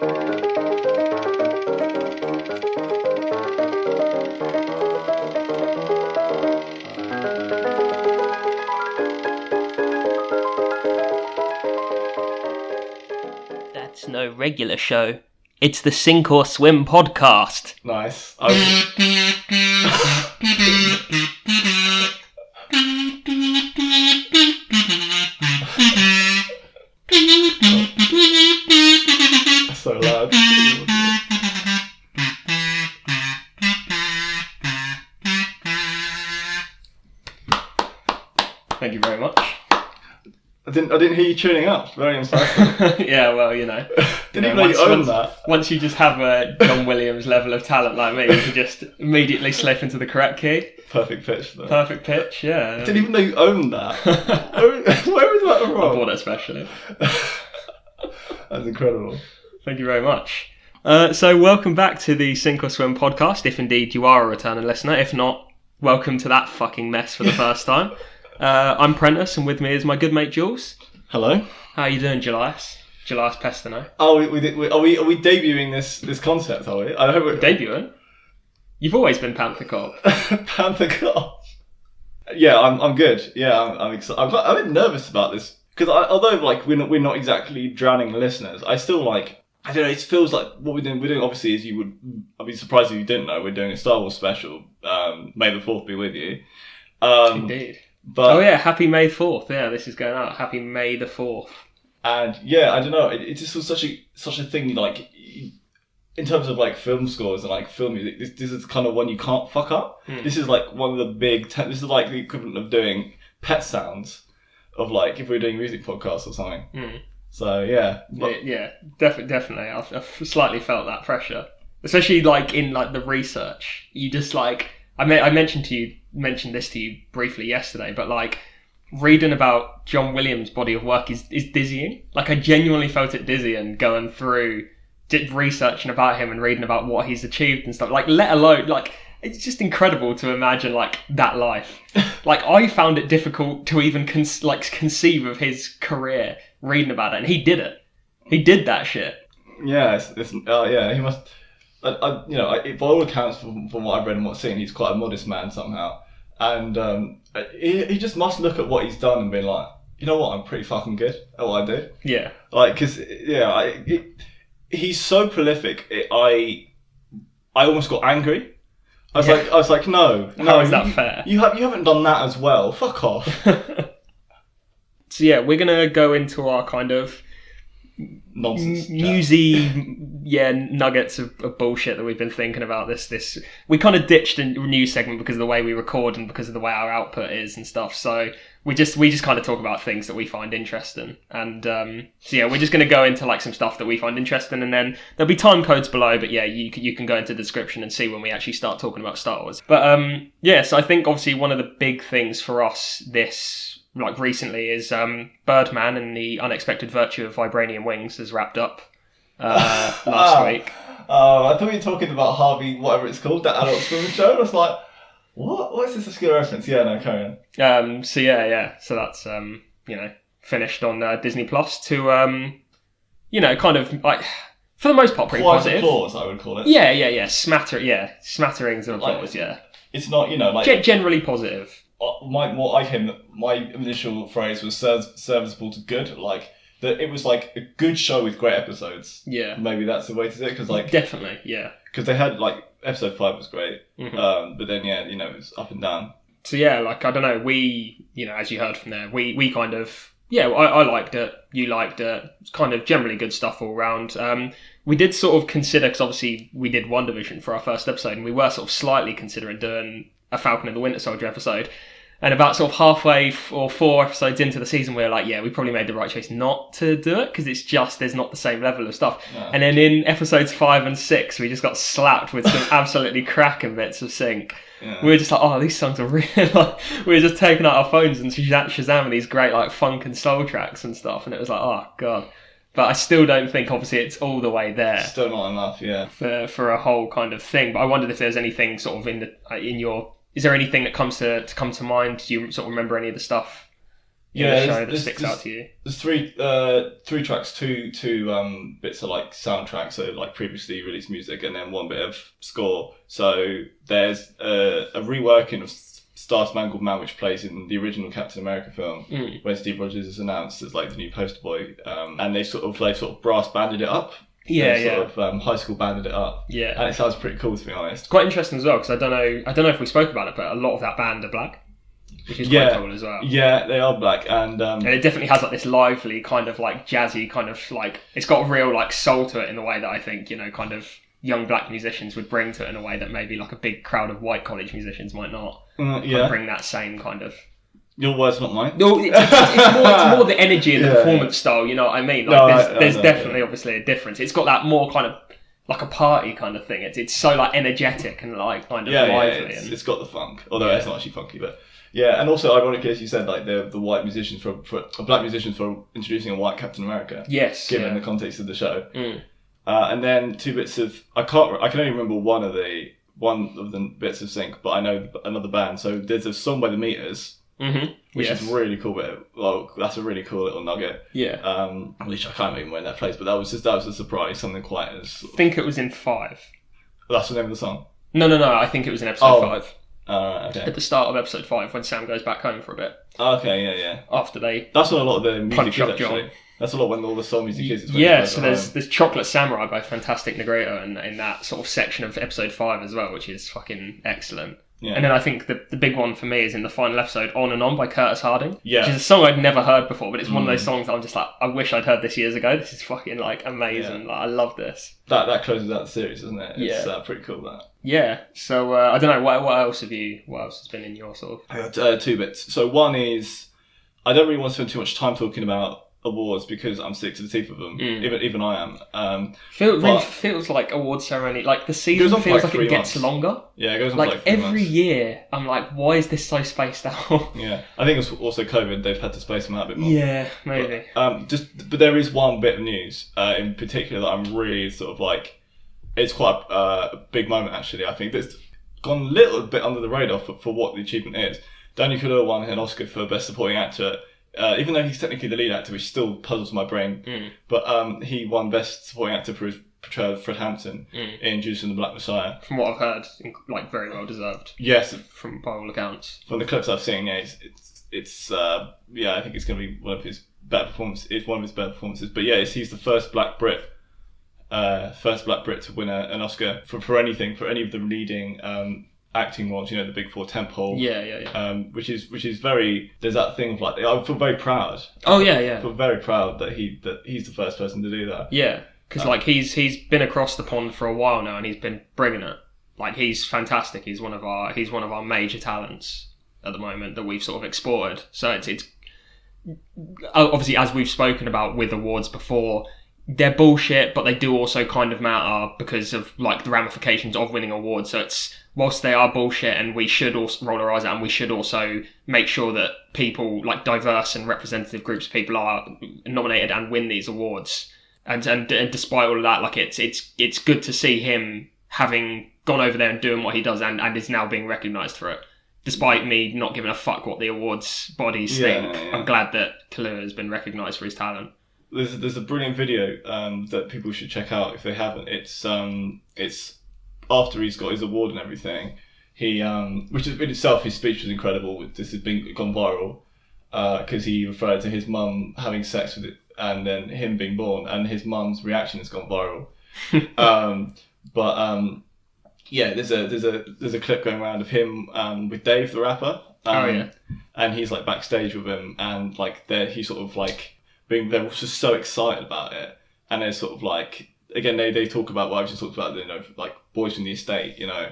That's no regular show. It's the Sink or Swim podcast. Nice. So loud. Thank you very much. I didn't hear you tuning up. Very insightful. Yeah, well, you know. Didn't even know you owned that. Once you just have a John Williams level of talent like me, you can just immediately slip into the correct key. Perfect pitch, though. Perfect pitch, yeah. I didn't even know you owned that. Where was that from? I bought it especially. That's incredible. Thank you very much. So welcome back to the Sink or Swim podcast, if indeed you are a returning listener. If not, welcome to that fucking mess for the first time. I'm Prentice, and with me is my good mate Jules. Hello. How are you doing, Julius? Julius Pestano. Oh, are we debuting this concept? Are we? I hope we're Debuting? You've always been Panther Cop. Panther Cop. Yeah, I'm good. Yeah, I'm excited. I'm a bit nervous about this because although like we're not exactly drowning listeners, I still like. I don't know. It feels like what we're doing. Obviously, as you would. I'd be surprised if you didn't know. We're doing a Star Wars special. May the 4th be with you. Indeed. But, oh yeah, happy May 4th. Yeah, this is going out. Happy May the 4th. And yeah, I don't know. It just was such a thing. Like in terms of like film scores and like film music, this is kind of one you can't fuck up. This is like one of the big. This is like the equivalent of doing pet sounds of like if we were doing music podcasts or something. So yeah, definitely. I've slightly felt that pressure, especially like in like the research. You just like I mentioned this to you briefly yesterday, but like reading about John Williams' body of work is dizzying. Like I genuinely felt it dizzying going through researching about him and reading about what he's achieved and stuff. Like let alone like it's just incredible to imagine like that life. Like I found it difficult to even conceive of his career reading about it, and he did it. He did that shit. Yeah, yeah. He must. By all accounts, from what I've read and what's seen, he's quite a modest man somehow, and he just must look at what he's done and be like, you know what, I'm pretty fucking good at what I do. Yeah. Like, cause he's so prolific. I almost got angry. I was like, no. How is that fair? You haven't done that as well. Fuck off. So yeah, we're gonna go into our kind of nonsense, newsy, nuggets of bullshit that we've been thinking about. This we kind of ditched a news segment because of the way we record and because of the way our output is and stuff. So we just kind of talk about things that we find interesting. And so yeah, we're just gonna go into like some stuff that we find interesting, and then there'll be time codes below. But yeah, you can go into the description and see when we actually start talking about Star Wars. But so I think obviously one of the big things for us this. Like recently is Birdman and the Unexpected Virtue of Vibranium Wings has wrapped up last week. Oh, I thought you were talking about Harvey, whatever it's called, that Adult Swim show. I was like, what is this obscure reference? Yeah, no, carry on. So that's finished on Disney Plus to kind of like for the most part pretty Quiet positive. Applause, I would call it. Yeah. Smatterings of applause. Like, it's not like generally positive. My initial phrase was serviceable to good, like that it was like a good show with great episodes. Yeah, maybe that's the way to do it, because like definitely, yeah, because they had like episode 5 was great, but then it was up and down. So yeah, like I don't know, we as you heard from there, we kind of I liked it, you liked it, it's kind of generally good stuff all around. We did sort of consider, because obviously we did WandaVision for our first episode, and we were sort of slightly considering doing a Falcon and the Winter Soldier episode. And about sort of halfway or 4 episodes into the season, we were like, we probably made the right choice not to do it, because it's just, there's not the same level of stuff. Yeah. And then in episodes 5 and 6, we just got slapped with some absolutely cracking bits of sync. Yeah. We were just like, oh, these songs are really like, we were just taking out our phones and Shazamming these great like funk and soul tracks and stuff. And it was like, oh, God. But I still don't think, obviously, it's all the way there. Still not enough, yeah. For a whole kind of thing. But I wondered if there's anything sort of in your... Is there anything that come to mind? Do you sort of remember any of the stuff in the show that sticks out to you? There's three tracks, two bits are like soundtracks, so like previously released music, and then one bit of score. So there's a reworking of Star Spangled Man, which plays in the original Captain America film, where Steve Rogers is announced as like the new poster boy, and they sort of brass banded it up. Sort of high school banded it up. Yeah, and it sounds pretty cool, to be honest. Quite interesting as well, because I don't know if we spoke about it, but a lot of that band are black, which is quite cool as well. Yeah, they are black, and it definitely has like this lively kind of like jazzy kind of like, it's got a real like soul to it in the way that I think, you know, kind of young black musicians would bring to it in a way that maybe like a big crowd of white college musicians might not. Bring that same kind of. Your words, not mine. No, it's more the energy and the performance style. You know what I mean? Like, there's definitely obviously a difference. It's got that more kind of like a party kind of thing. It's so like energetic and like kind of lively. It's got the funk, although it's not actually funky, but. Yeah, and also ironically, as you said, like the white musicians for black musicians for introducing a white Captain America. Yes, given the context of the show. And then two bits of I can only remember one of the bits of Sync, but I know another band. So there's a song by the Meters. Which is really cool. Well, that's a really cool little nugget. Yeah. Which I can't remember when that plays, but that was a surprise. Something quite as. I think it was in 5. That's the name of the song. No. I think it was in episode 5. Okay. At the start of episode 5, when Sam goes back home for a bit. Okay. Yeah. After they. That's when a lot of the music punch is up actually. John. That's a lot when all the soul music is. So there's Chocolate Samurai by Fantastic Negreto in that sort of section of episode 5 as well, which is fucking excellent. Yeah. And then I think the big one for me is in the final episode, On and On by Curtis Harding. Yeah. Which is a song I'd never heard before, but it's one of those songs that I'm just like, I wish I'd heard this years ago. This is fucking like amazing. Yeah. Like, I love this. That closes out the series, doesn't it? It's pretty cool, that. Yeah. So I don't know, what else has been in your sort of... I got 2 bits. So one is, I don't really want to spend too much time talking about awards because I'm sick to the teeth of them. Even I am. Feels like award ceremony. Like the season feels like it gets longer. Yeah, it goes on like for 3 months. Every year. I'm like, why is this so spaced out? Yeah, I think it's also COVID. They've had to space them out a bit more. Yeah, maybe. But there is one bit of news in particular that I'm really sort of like. It's quite a big moment actually. I think that's gone a little bit under the radar for what the achievement is. Daniel Kaluuya won an Oscar for Best Supporting Actor. Even though he's technically the lead actor, which still puzzles my brain. But he won Best Supporting Actor for his portrayal of Fred Hampton in Judas and the Black Messiah. From what I've heard, like very well deserved. Yes, by all accounts. From the clips I've seen, I think it's going to be one of his better performances. It's one of his better performances. But yeah, he's the first Black Brit to win an Oscar for anything, for any of the leading. Acting roles, you know, the big 4 tentpole. Yeah. Which is very. There's that thing of like, I feel very proud. Oh yeah. I feel very proud that he's the first person to do that. Yeah, because like he's been across the pond for a while now, and he's been bringing it. Like he's fantastic. He's one of our major talents at the moment that we've sort of exported. So it's obviously, as we've spoken about with awards before. They're bullshit, but they do also kind of matter because of like the ramifications of winning awards. So it's, whilst they are bullshit and we should also roll our eyes out and we should also make sure that people, like diverse and representative groups of people are nominated and win these awards. And despite all of that, like it's good to see him having gone over there and doing what he does and is now being recognised for it. Despite me not giving a fuck what the awards bodies think, I'm glad that Kaluuya has been recognised for his talent. There's a brilliant video that people should check out if they haven't. It's after he's got his award and everything. He which in itself, his speech was incredible. This has gone viral because he referred to his mum having sex with it and then him being born, and his mum's reaction has gone viral. There's a clip going around of him with Dave the rapper. And he's like backstage with him, and like he's sort of like. They're just so excited about it, and they're sort of like, again, they talk about what I've just talked about, you know, like Boys from the Estate, you know,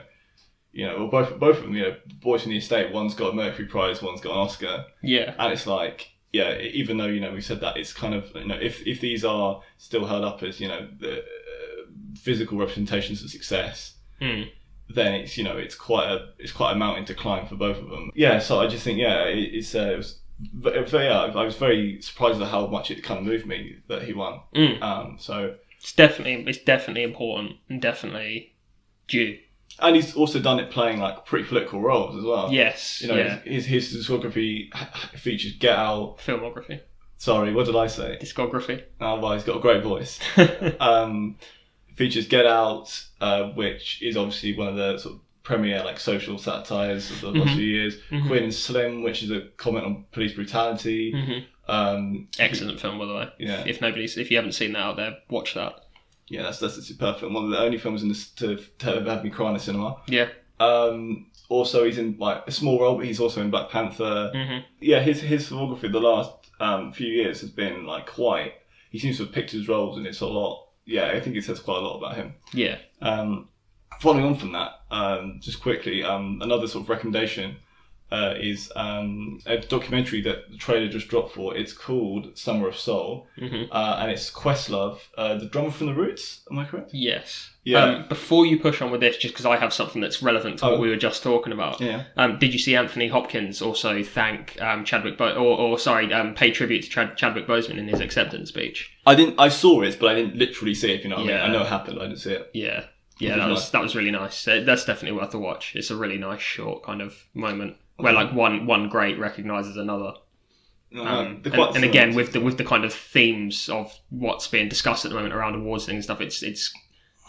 well, both of them, you know, Boys from the Estate, one's got a Mercury Prize, one's got an Oscar, and it's like, even though, you know, we said that, it's kind of, you know, if these are still held up as, you know, the physical representations of success, then it's, you know, it's quite a mountain to climb for both of them. So I just think, it was. But I was very surprised at how much it kind of moved me that he won. So it's definitely important and definitely due. And he's also done it playing like pretty political roles as well. Yes. You know, his discography features Get Out. Filmography. Sorry, what did I say? Discography. Oh, well, he's got a great voice. Features Get Out, which is obviously one of the sort of premier like social satires of the last few years. Queen and Slim, which is a comment on police brutality. Excellent film, by the way. Yeah. If you haven't seen that out there, watch that. Yeah, that's a superb film. One of the only films in this to have me cry in the cinema. Yeah. Also, he's in like a small role, but he's also in Black Panther. Yeah, his filmography the last few years has been like quite. He seems to have picked his roles, and it's a lot. Yeah, I think it says quite a lot about him. Yeah. Following on from that, just quickly, another sort of recommendation is a documentary that the trailer just dropped for. It's called Summer of Soul, and it's Questlove, the drummer from The Roots. Am I correct? Yes. Yeah. Before you push on with this, just because I have something that's relevant to what we were just talking about. Yeah. Did you see Anthony Hopkins also thank Chadwick pay tribute to Chadwick Boseman in his acceptance speech? I didn't. I saw it, but I didn't literally see it. If you know what I mean. I know it happened. I didn't see it. Yeah. Yeah, that was really nice. That's definitely worth a watch. It's a really nice short kind of moment where like one great recognises another. And again with the kind of themes of what's being discussed at the moment around awards and stuff, it's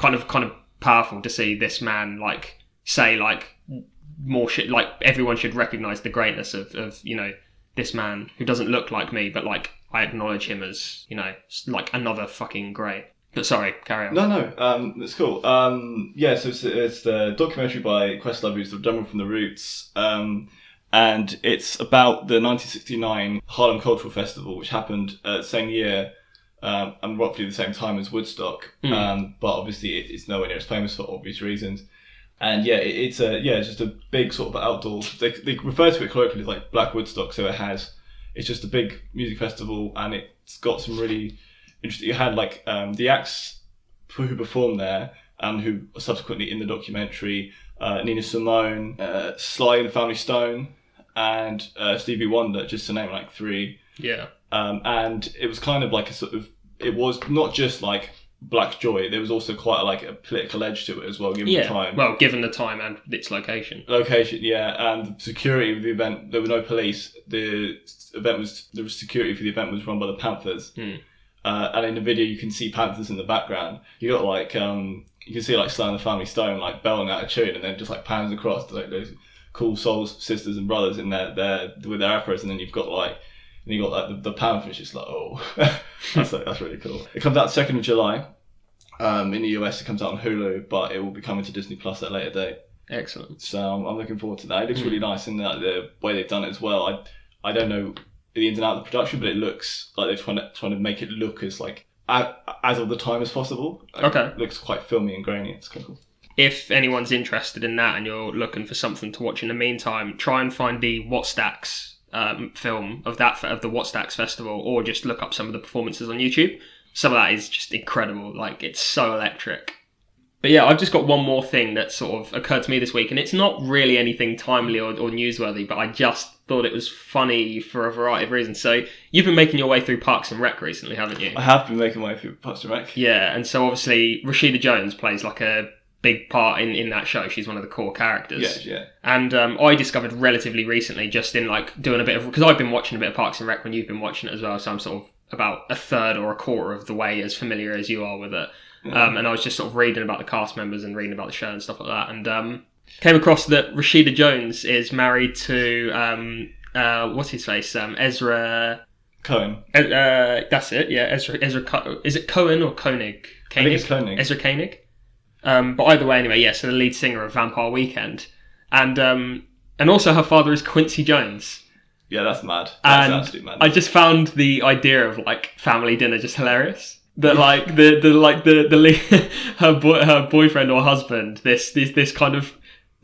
kind of powerful to see this man like say like more shit, like everyone should recognise the greatness of you know, this man who doesn't look like me, but like I acknowledge him as, you know, like another fucking great. But sorry, carry on. No, that's cool. Yeah, so it's the documentary by Questlove, who's the drummer from The Roots, and it's about the 1969 Harlem Cultural Festival, which happened the same year, and roughly the same time as Woodstock. But obviously it's nowhere near as famous for obvious reasons. And yeah, it's just a big sort of outdoor. They refer to it colloquially as like Black Woodstock. So it's just a big music festival, and it's got some really interesting. You had like the acts who performed there, and who are subsequently in the documentary, Nina Simone, Sly and the Family Stone, and Stevie Wonder, just to name like three. Yeah. And it was kind of like a sort of. It was not just like Black Joy. There was also quite a political edge to it as well, given the time. Well, given the time and its location. Yeah, and the security of the event. There were no police. The security for the event was run by the Panthers. And in the video, you can see Panthers in the background. You got like you can see like Sly and the Family Stone like belling out a tune, and then just like pans across to like those cool soul sisters and brothers in there with their afros, and then you've got like. And you got like the Panthers, just like, oh, that's really cool. It comes out 2nd of July. In the US, it comes out on Hulu, but it will be coming to Disney Plus at a later date. Excellent. So I'm looking forward to that. It looks really nice, and the way they've done it as well. I don't know the ins and outs of the production, but it looks like they're trying to make it look as like as of the time as possible. Okay. It looks quite filmy and grainy. It's kind of cool. If anyone's interested in that and you're looking for something to watch in the meantime, try and find the What Stacks film of the What Stacks Festival, or just look up some of the performances on YouTube. Some of that is just incredible. Like, it's so electric. But yeah, I've just got one more thing that sort of occurred to me this week, and it's not really anything timely or newsworthy, but I just thought it was funny for a variety of reasons. So you've been making your way through Parks and Rec recently, haven't you? I have been making my way through Parks and Rec. Yeah, and so obviously Rashida Jones plays like a big part in that show. She's one of the core characters. Yeah. And I discovered relatively recently, just in like doing a bit of, because I've been watching a bit of Parks and Rec when you've been watching it as well, so I'm sort of about a third or a quarter of the way as familiar as you are with it. And I was just sort of reading about the cast members and reading about the show and stuff like that, and came across that Rashida Jones is married to what's his face, Ezra Cohen. That's it. Yeah, Ezra. Is it Cohen or Koenig? I think it's Koenig. Ezra Koenig. But either way, anyway, yeah. So the lead singer of Vampire Weekend, and also her father is Quincy Jones. Yeah, that's mad. That's absolute mad. I just found the idea of like family dinner just hilarious. That like her boyfriend or husband, this kind of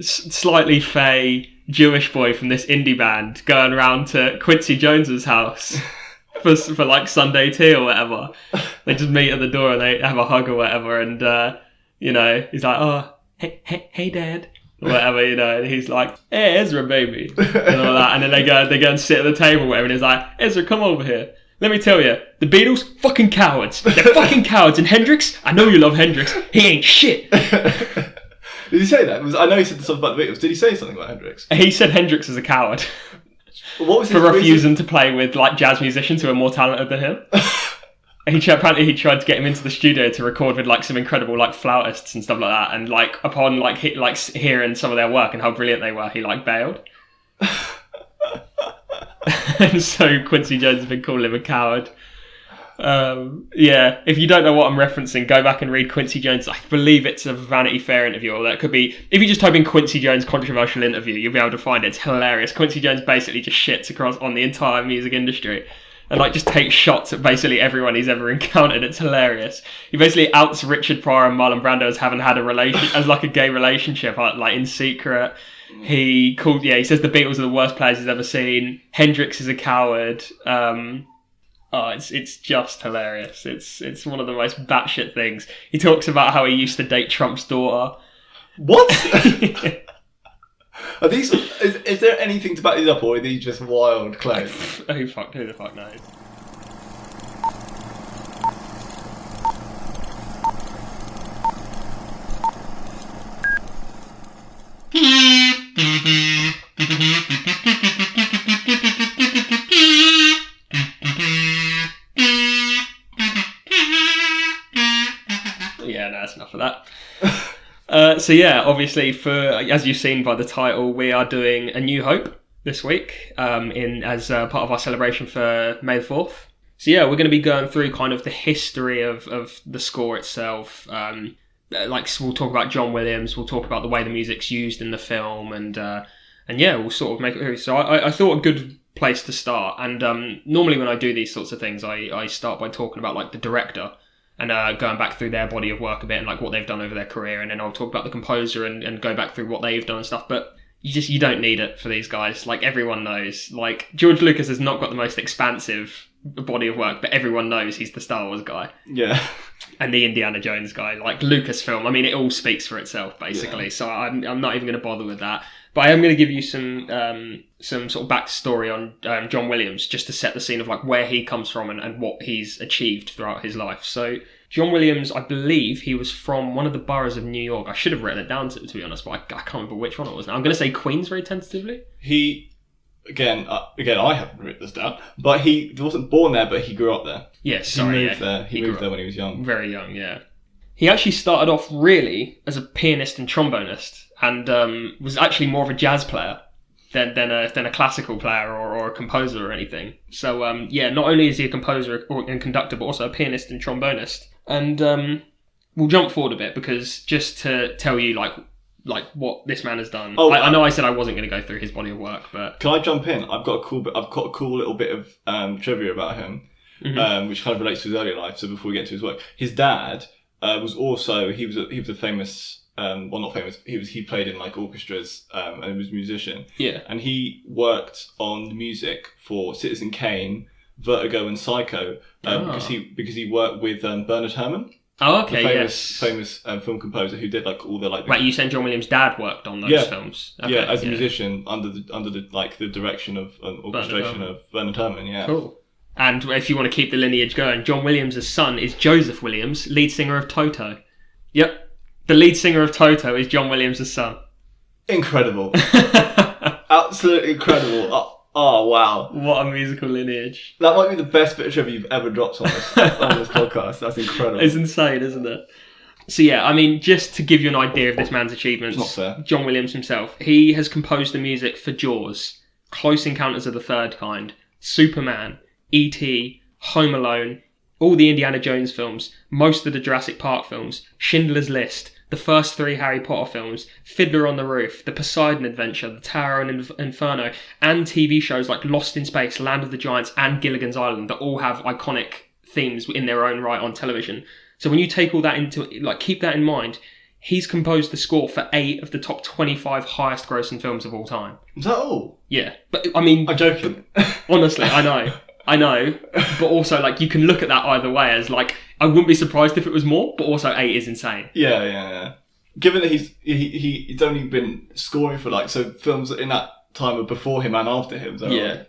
slightly fey Jewish boy from this indie band going around to Quincy Jones's house for like Sunday tea or whatever. They just meet at the door and they have a hug or whatever, and you know, he's like, oh, hey dad, or whatever, you know, and he's like, hey Ezra baby, and all that, and then they go and sit at the table or whatever, and he's like, Ezra, come over here. Let me tell you, the Beatles, fucking cowards. They're fucking cowards. And Hendrix, I know you love Hendrix. He ain't shit. Did he say that? I know he said something about the Beatles. Did he say something about Hendrix? He said Hendrix is a coward. What was for refusing to play with like jazz musicians who are more talented than him. Apparently he tried to get him into the studio to record with like some incredible like flautists and stuff like that, and like upon like hearing some of their work and how brilliant they were, he like bailed. And so Quincy Jones has been calling him a coward. Yeah, if you don't know what I'm referencing, go back and read Quincy Jones. I believe it's a Vanity Fair interview, or that could be, if you just type in Quincy Jones controversial interview, you'll be able to find it. It's hilarious. Quincy Jones basically just shits across on the entire music industry and like just takes shots at basically everyone he's ever encountered. It's hilarious. He basically outs Richard Pryor and Marlon Brando as having had a relation as like a gay relationship, like in secret. He says the Beatles are the worst players he's ever seen. Hendrix is a coward. It's just hilarious. It's one of the most batshit things. He talks about how he used to date Trump's daughter. What? Are these? Is there anything to back these up, or are these just wild claims? Who the fuck knows? Yeah, no, that's enough of that. So yeah, obviously, as you've seen by the title, we are doing A New Hope this week as part of our celebration for May the 4th. So yeah, we're going to be going through kind of the history of the score itself. We'll talk about John Williams, we'll talk about the way the music's used in the film, and yeah, we'll sort of make it through. So I thought a good place to start, and normally when I do these sorts of things, I start by talking about like the director, and going back through their body of work a bit and like what they've done over their career, and then I'll talk about the composer and go back through what they've done and stuff. But you don't need it for these guys. Like everyone knows, like George Lucas has not got the most expansive body of work, but everyone knows he's the Star Wars guy. Yeah. And the Indiana Jones guy, like Lucasfilm. I mean, it all speaks for itself basically. Yeah. So I'm not even going to bother with that. But I am going to give you some sort of backstory on John Williams, just to set the scene of like where he comes from and what he's achieved throughout his life. So John Williams, I believe he was from one of the boroughs of New York. I should have written it down to be honest, but I can't remember which one it was now. I'm going to say Queens very tentatively. Again, I haven't written this down, but he wasn't born there, but he grew up there. Yes, he moved there. He moved there when he was young. Very young, yeah. He actually started off really as a pianist and trombonist, and was actually more of a jazz player than a classical player or a composer or anything. So not only is he a composer and conductor, but also a pianist and trombonist. And we'll jump forward a bit, because just to tell you like what this man has done. I know I said I wasn't going to go through his body of work, but can I jump in? I've got a cool little bit of trivia about him, which kind of relates to his earlier life. So before we get to his work, his dad was also he was a famous not famous. He played in like orchestras and he was a musician. Yeah, and he worked on the music for Citizen Kane, Vertigo, and Psycho because he worked with Bernard Herrmann. Oh, okay, famous film composer who did like all the like. Right, you said John Williams' dad worked on those films. Okay, as a musician under the like the direction of orchestration of Bernard Herrmann. Yeah, cool. And if you want to keep the lineage going, John Williams' son is Joseph Williams, lead singer of Toto. Yep, the lead singer of Toto is John Williams' son. Incredible, absolutely incredible. Oh, wow. What a musical lineage. That might be the best bit of trivia you've ever dropped on this podcast. That's incredible. It's insane, isn't it? So yeah, I mean, just to give you an idea of this man's achievements, it's not fair. John Williams himself, he has composed the music for Jaws, Close Encounters of the Third Kind, Superman, E.T., Home Alone, all the Indiana Jones films, most of the Jurassic Park films, Schindler's List, the first 3 Harry Potter films, Fiddler on the Roof, The Poseidon Adventure, The Tower and Inferno, and TV shows like Lost in Space, Land of the Giants, and Gilligan's Island that all have iconic themes in their own right on television. So when you take all that keep that in mind, he's composed the score for 8 of the top 25 highest grossing films of all time. Is that all? Yeah. But I mean... I'm joking. Honestly, I know, but also like you can look at that either way as like I wouldn't be surprised if it was more, but also 8 is insane. Yeah. Given that he's only been scoring for like films in that time of before him and after him. So yeah.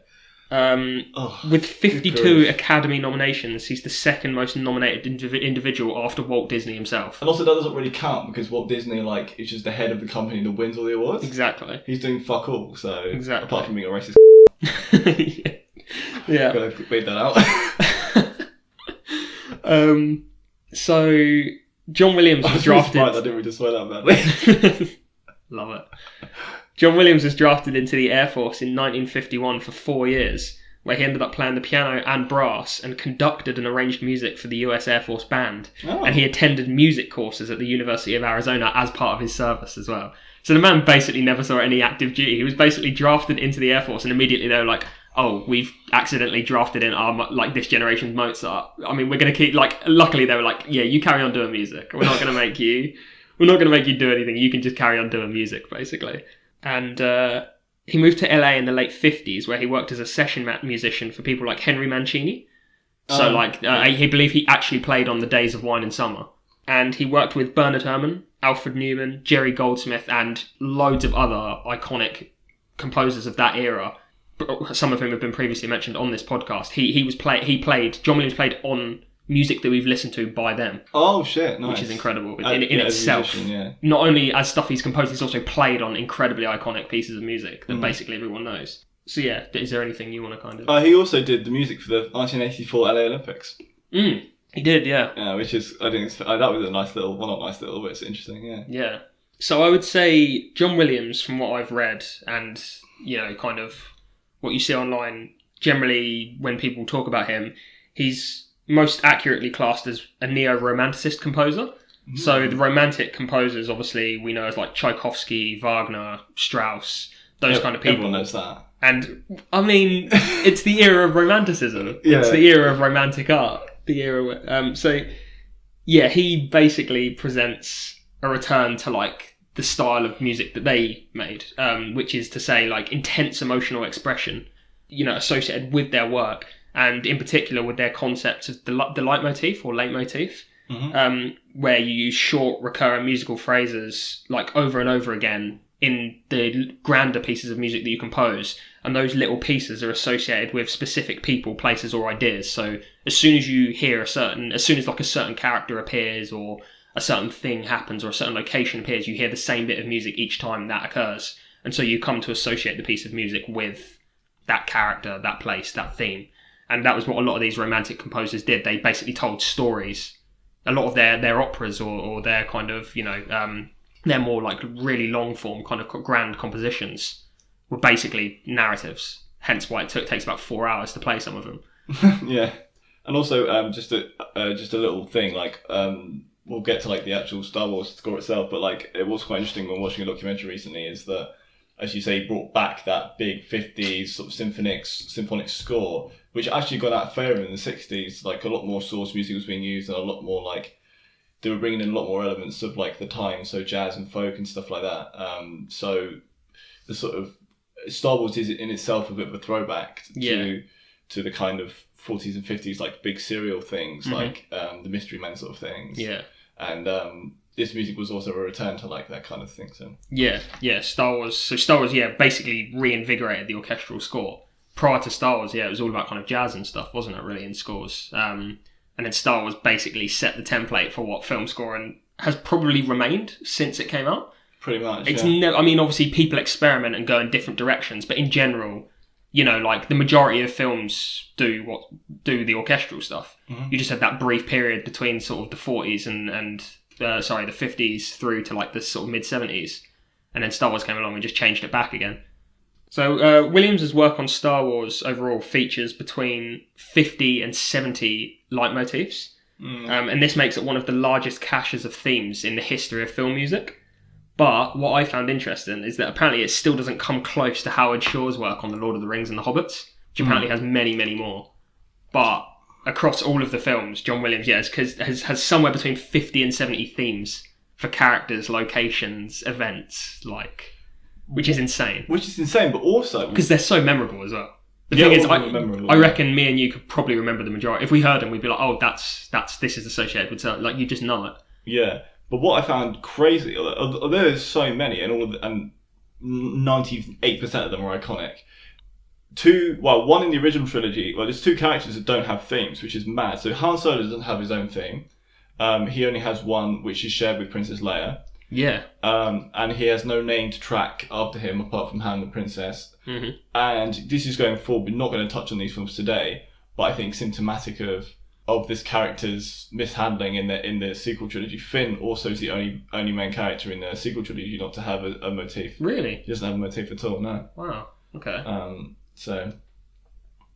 With 52 Academy nominations, he's the second most nominated individual after Walt Disney himself. And also that doesn't really count because Walt Disney is just the head of the company that wins all the awards. Exactly. He's doing fuck all, so apart from being a racist. Yeah. Gotta bleep that out. So John Williams was drafted. I didn't really just swear that badly. Love it. John Williams was drafted into the Air Force in 1951 for 4 years, where he ended up playing the piano and brass and conducted and arranged music for the US Air Force Band. Oh. And he attended music courses at the University of Arizona as part of his service as well. So the man basically never saw any active duty. He was basically drafted into the Air Force, and immediately they were like, oh, we've accidentally drafted in our, this generation's Mozart. I mean, we're going to keep, luckily they were like, yeah, you carry on doing music. We're not going to make you do anything. You can just carry on doing music, basically. And he moved to LA in the late 50s, where he worked as a session musician for people like Henry Mancini. So, he believed he actually played on the Days of Wine and Summer. And he worked with Bernard Herrmann, Alfred Newman, Jerry Goldsmith, and loads of other iconic composers of that era. Some of whom have been previously mentioned on this podcast. John Williams played on music that we've listened to by them. Oh shit, nice. Which is incredible in itself. Musician, Not only as stuff he's composed, he's also played on incredibly iconic pieces of music that basically everyone knows. So yeah, is there anything you want to kind of... he also did the music for the 1984 LA Olympics. He did, yeah. Yeah, which is, I think that was a nice little, well not nice little, but it's interesting, yeah. Yeah. So I would say John Williams, from what I've read and, kind of what you see online, generally when people talk about him, he's most accurately classed as a neo-romanticist composer. So the romantic composers, obviously, we know as like Tchaikovsky, Wagner, Strauss, those kind of people. Everyone knows that. And, I mean, it's the era of romanticism. Yeah. It's the era of romantic art. The era he basically presents a return to, the style of music that they made, which is to say, intense emotional expression, associated with their work. And in particular with their concept of the leitmotif or leitmotif, where you use short recurring musical phrases over and over again in the grander pieces of music that you compose. And those little pieces are associated with specific people, places or ideas. So as soon as you hear a certain character appears or a certain thing happens or a certain location appears, you hear the same bit of music each time that occurs. And so you come to associate the piece of music with that character, that place, that theme. And that was what a lot of these romantic composers did. They basically told stories. A lot of their operas or their kind of, their more really long form kind of grand compositions were basically narratives. Hence why it takes about 4 hours to play some of them. Yeah. And also, just a little thing, we'll get to the actual Star Wars score itself, but it was quite interesting when watching a documentary recently is that, as you say, he brought back that big 50s sort of symphonic score, which actually got out of favour in the 60s. A lot more source music was being used and a lot more they were bringing in a lot more elements of the time, so jazz and folk and stuff like that. So the sort of Star Wars is in itself a bit of a throwback to the kind of 40s and 50s big serial things, the Mystery Men sort of things. Yeah. And this music was also a return to that kind of thing. So Star Wars basically reinvigorated the orchestral score. Prior to Star Wars, it was all about kind of jazz and stuff, wasn't it, really, in scores? And then Star Wars basically set the template for what film scoring has probably remained since it came out. Pretty much, it's obviously people experiment and go in different directions, but in general, the majority of films do the orchestral stuff. You just had that brief period between sort of the 40s and the 50s through to the sort of mid-70s. And then Star Wars came along and just changed it back again. So Williams' work on Star Wars overall features between 50 and 70 leitmotifs. And this makes it one of the largest caches of themes in the history of film music. But what I found interesting is that apparently it still doesn't come close to Howard Shore's work on The Lord of the Rings and The Hobbits, which apparently has many, many more. But across all of the films, John Williams has somewhere between 50 and 70 themes for characters, locations, events, which is insane. But also... because they're so memorable as well. The thing is, I reckon me and you could probably remember the majority. If we heard them, we'd be like, oh, this is associated with something. You just know it. Yeah. But what I found crazy, there's so many, and 98% of them are iconic. one in the original trilogy. Well, there's two characters that don't have themes, which is mad. So Han Solo doesn't have his own theme. He only has one, which is shared with Princess Leia. Yeah. And he has no named track after him apart from Han the Princess. Mm-hmm. And this is going forward. We're not going to touch on these films today, but I think symptomatic of this character's mishandling in the sequel trilogy. Finn also is the only main character in the sequel trilogy not to have a motif. Really? He doesn't have a motif at all. No. Wow. Okay. So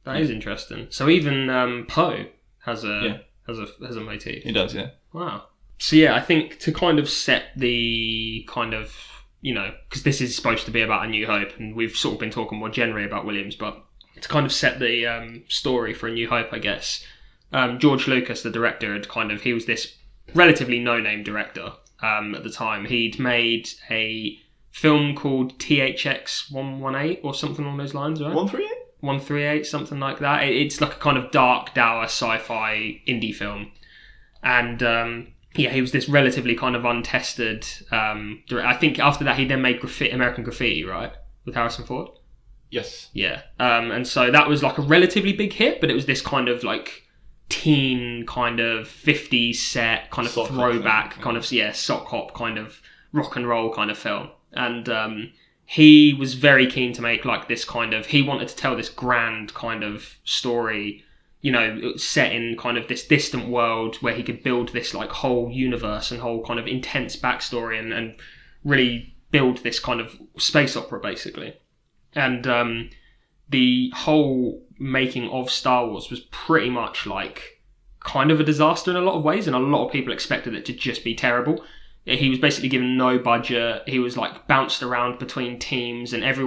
that is interesting. So even Poe has a motif. He does, yeah. Wow. So yeah, I think to kind of set the kind of, because this is supposed to be about A New Hope, and we've sort of been talking more generally about Williams, but to kind of set the story for A New Hope, I guess, George Lucas, the director, he was this relatively no-name director at the time. He'd made a film called THX 118 or something along those lines, right? 138? 138, something like that. It's like a kind of dark, dour sci-fi indie film. And he was this relatively kind of untested director. I think after that he then made American Graffiti, right? With Harrison Ford? Yes. Yeah. And so that was like a relatively big hit, but it was this kind of like teen kind of 50s set, kind of sock throwback, kind of, sock hop kind of rock and roll kind of film. And he was very keen to make like this kind of, he wanted to tell this grand kind of story, set in kind of this distant world where he could build this like whole universe and whole kind of intense backstory and really build this kind of space opera basically. And the whole making of Star Wars was pretty much like kind of a disaster in a lot of ways, and a lot of people expected it to just be terrible. He was basically given no budget. He was like bounced around between teams, and every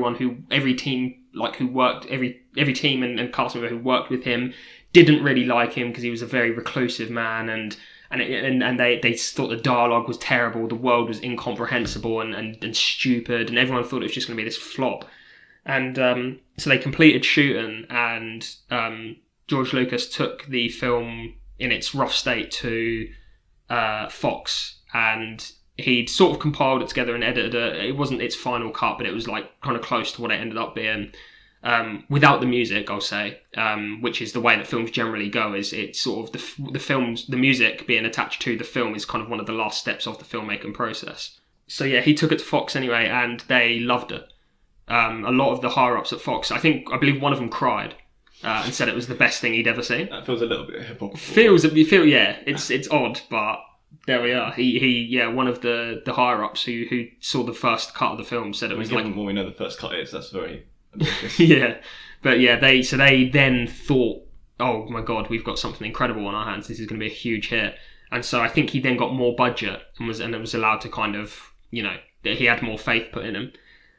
team and cast member who worked with him didn't really like him because he was a very reclusive man, and they thought the dialogue was terrible, the world was incomprehensible and stupid, and everyone thought it was just going to be this flop. And so they completed shooting, and George Lucas took the film in its rough state to Fox, and he'd sort of compiled it together and edited it. It wasn't its final cut, but it was like kind of close to what it ended up being. Without the music, I'll say, which is the way that films generally go, is it's sort of the music being attached to the film is kind of one of the last steps of the filmmaking process. So yeah, he took it to Fox anyway, and they loved it. A lot of the higher-ups at Fox, I believe one of them cried and said it was the best thing he'd ever seen. That feels a little bit hypocritical. It's odd, but there we are. He one of the higher-ups who saw the first cut of the film said it was like... Well, we know the first cut is, that's very... Yeah, but yeah, they then thought, oh my god, we've got something incredible on our hands. This is going to be a huge hit. And so I think he then got more budget and was allowed to kind of, he had more faith put in him.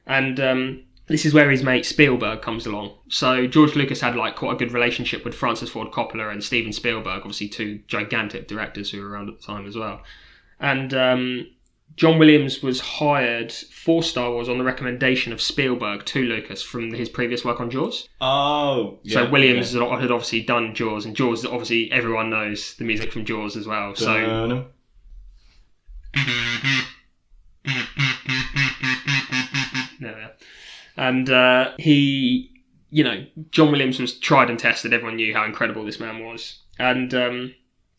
And this is where his mate Spielberg comes along. So George Lucas had like quite a good relationship with Francis Ford Coppola and Steven Spielberg, obviously two gigantic directors who were around at the time as well. And John Williams was hired for Star Wars on the recommendation of Spielberg to Lucas from his previous work on Jaws. Oh, yeah. So Williams had obviously done Jaws, and Jaws, obviously everyone knows the music from Jaws as well. So there we are. And John Williams was tried and tested. Everyone knew how incredible this man was. And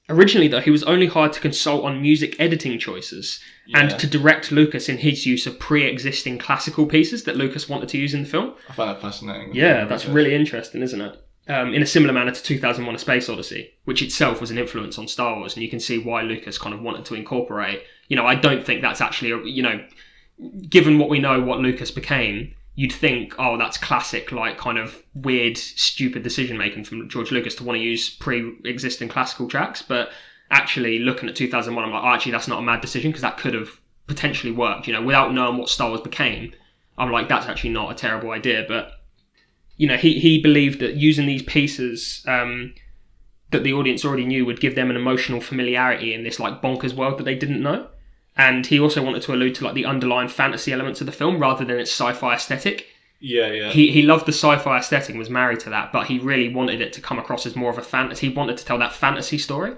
originally, though, he was only hired to consult on music editing choices and to direct Lucas in his use of pre-existing classical pieces that Lucas wanted to use in the film. I find that fascinating. Yeah, that's really interesting, isn't it? In a similar manner to 2001: A Space Odyssey, which itself was an influence on Star Wars, and you can see why Lucas kind of wanted to incorporate. I don't think that's actually, given what we know, what Lucas became, you'd think, oh, that's classic, like kind of weird, stupid decision making from George Lucas to want to use pre-existing classical tracks. But actually, looking at 2001, I'm like, oh, actually, that's not a mad decision because that could have potentially worked. Without knowing what Star Wars became, I'm like, that's actually not a terrible idea. But he believed that using these pieces that the audience already knew would give them an emotional familiarity in this like bonkers world that they didn't know. And he also wanted to allude to like the underlying fantasy elements of the film rather than its sci-fi aesthetic. Yeah. He loved the sci-fi aesthetic and was married to that, but he really wanted it to come across as more of a fantasy. He wanted to tell that fantasy story.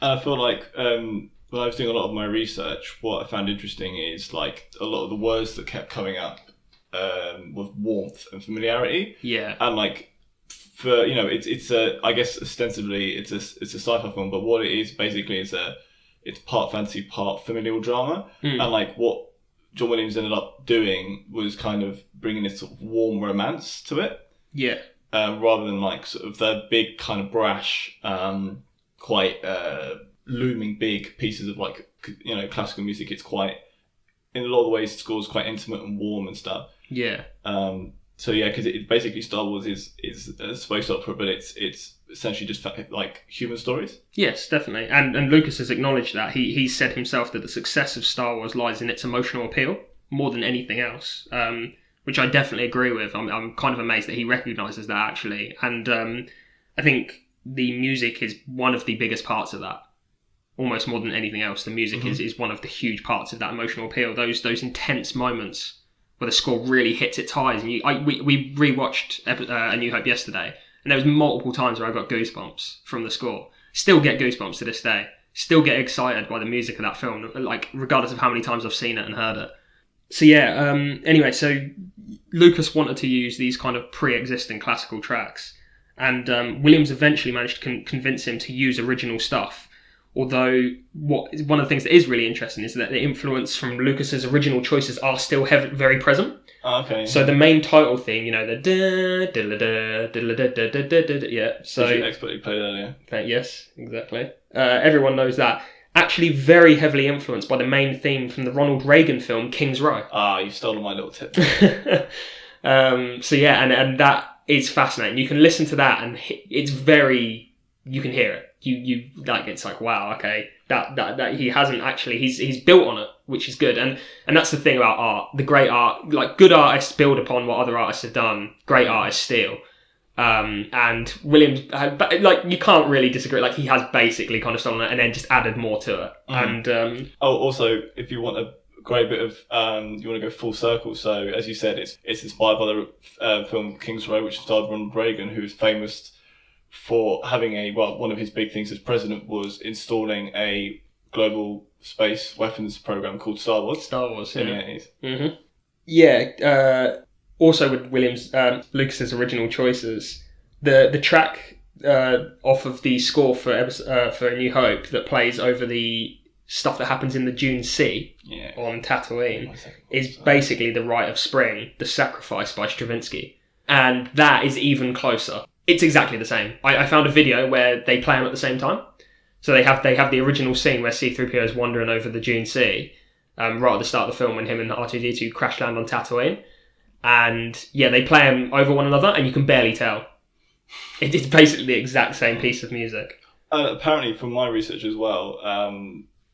And I feel like when I was doing a lot of my research, what I found interesting is like a lot of the words that kept coming up with warmth and familiarity. Yeah. And like, for it's a, I guess ostensibly it's a sci-fi film, but what it is basically is it's part fantasy, part familial drama, and like what John Williams ended up doing was kind of bringing this sort of warm romance to it. Yeah. Rather than like sort of the big kind of brash, quite looming big pieces of like classical music. It's quite, in a lot of ways, the score's quite intimate and warm and stuff. Yeah. So yeah, because it basically Star Wars is a space opera, but it's essentially just like human stories. Yes, definitely. And Lucas has acknowledged that. He said himself that the success of Star Wars lies in its emotional appeal more than anything else, which I definitely agree with. I'm kind of amazed that he recognises that, actually. And I think the music is one of the biggest parts of that. Almost more than anything else, the music is one of the huge parts of that emotional appeal. Those intense moments where the score really hits its highs. And we rewatched A New Hope yesterday, and there was multiple times where I got goosebumps from the score. Still get goosebumps to this day. Still get excited by the music of that film, like regardless of how many times I've seen it and heard it. So yeah. Anyway, so Lucas wanted to use these kind of pre-existing classical tracks, and Williams eventually managed to convince him to use original stuff. Although one of the things that is really interesting is that the influence from Lucas's original choices are still very present. Okay. So the main title theme, the da da da da da da da, yeah. So did you expertly play that, yeah? Yes, exactly. Everyone knows that. Actually, very heavily influenced by the main theme from the Ronald Reagan film King's Row. You've stolen my little tip. So yeah, and that is fascinating. You can listen to that, and it's very. You can hear it. You like, it's like, wow, okay, that he hasn't actually, he's built on it, which is good. And that's the thing about art. The great art, like, good artists build upon what other artists have done. Great artists steal. And Williams, like, you can't really disagree. Like, he has basically kind of stolen it and then just added more to it. And also, if you want a great bit of, you want to go full circle. So as you said, it's inspired by the film King's Row, which starred Ronald Reagan, who was famous for having one of his big things as president was installing a global space weapons program called Star Wars. Yeah. In the 80s. Mm-hmm. Yeah. Also with Williams, Lucas's original choices, the track off of the score for A New Hope that plays over the stuff that happens in the Dune Sea on Tatooine is basically The Rite of Spring, The Sacrifice by Stravinsky. And that is even closer. It's exactly the same. I found a video where they play them at the same time. So they have the original scene where C-3PO is wandering over the Dune Sea, right at the start of the film when him and R2-D2 crash land on Tatooine. And yeah, they play them over one another and you can barely tell. It's basically the exact same piece of music. Apparently, from my research as well,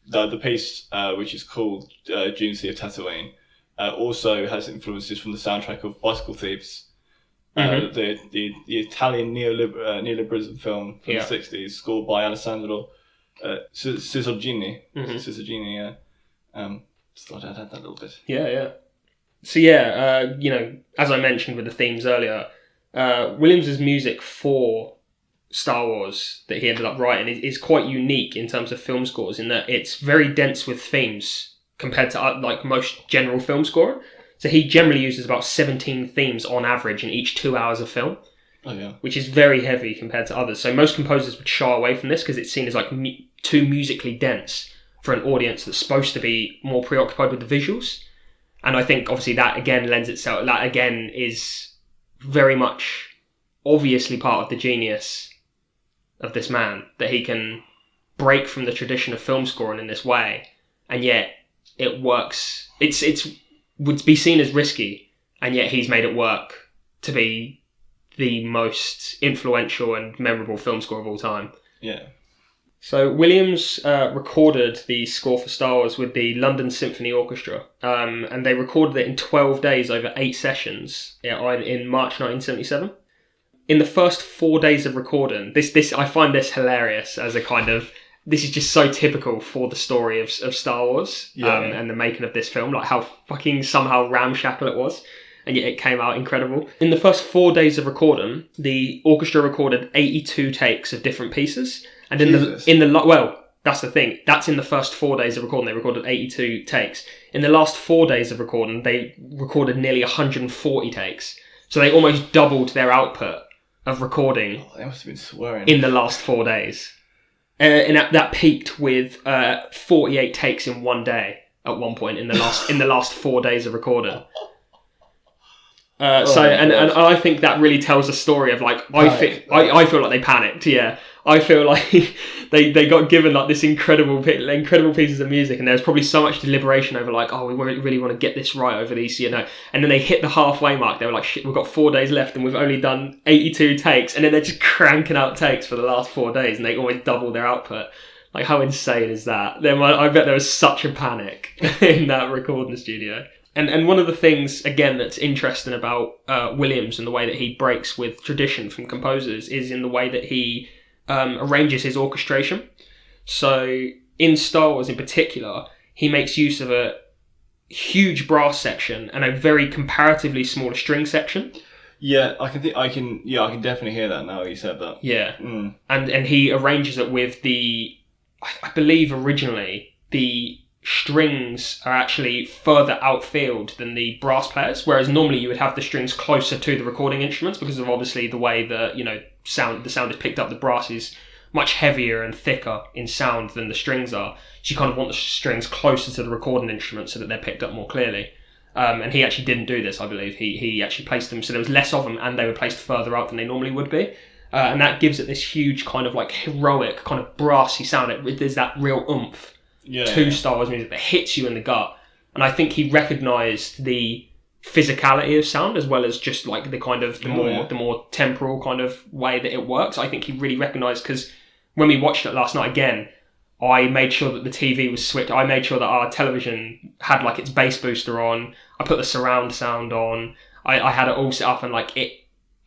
the piece, which is called Dune Sea of Tatooine, also has influences from the soundtrack of Bicycle Thieves. The Italian neoliberalism film from the 60s, scored by Alessandro Cisorgini. Cisorgini, yeah. Just thought I'd add that little bit. Yeah. So yeah, as I mentioned with the themes earlier, Williams's music for Star Wars that he ended up writing is quite unique in terms of film scores, in that it's very dense with themes compared to like most general film scoring. So he generally uses about 17 themes on average in each 2 hours of film, which is very heavy compared to others. So most composers would shy away from this because it's seen as like too musically dense for an audience that's supposed to be more preoccupied with the visuals. And I think obviously that again lends itself, that again is very much obviously part of the genius of this man, that he can break from the tradition of film scoring in this way, and yet it works. It's would be seen as risky, and yet he's made it work to be the most influential and memorable film score of all time. Yeah. So Williams recorded the score for Star Wars with the London Symphony Orchestra, and they recorded it in 12 days over 8 sessions in March 1977. In the first 4 days of recording, this I find this hilarious as a kind of, this is just so typical for the story of Star Wars and the making of this film, like how fucking somehow ramshackle it was, and yet it came out incredible. In the first 4 days of recording, the orchestra recorded 82 takes of different pieces, and That's the thing. That's in the first 4 days of recording. They recorded 82 takes. In the last 4 days of recording, they recorded nearly 140 takes. So they almost doubled their output of recording. They must have been swearing. In the last 4 days. And that peaked with 48 takes in one day at one point in the last 4 days of recording. And I think that really tells a story of like I feel like they panicked. Yeah, I feel like they got given like this incredible pieces of music, and there's probably so much deliberation over like, oh, we really want to get this right over these, you know. And then they hit the halfway mark. They were like, shit, we've got 4 days left, and we've only done 82 takes, and then they're just cranking out takes for the last 4 days, and they always double their output. Like, how insane is that? I bet there was such a panic in that recording studio. And one of the things, again, that's interesting about Williams and the way that he breaks with tradition from composers is in the way that he arranges his orchestration. So in Star Wars in particular, he makes use of a huge brass section and a very comparatively smaller string section. Yeah, I can definitely hear that now you said that. Yeah. And he arranges it with I believe originally the strings are actually further outfield than the brass players, whereas normally you would have the strings closer to the recording instruments because of obviously the way that, you know, the sound is picked up. The brass is much heavier and thicker in sound than the strings are, so you kind of want the strings closer to the recording instrument so that they're picked up more clearly. And he actually didn't do this, I believe. He actually placed them so there was less of them and they were placed further out than they normally would be. And that gives it this huge kind of like heroic kind of brassy sound. There's that real oomph to Star Wars music that hits you in the gut. And I think he recognised the physicality of sound as well as just like the kind of the more temporal kind of way that it works. I think he really recognised, because when we watched it last night again, I made sure that the TV was switched. I made sure that our television had like its bass booster on. I put the surround sound on. I had it all set up, and like it.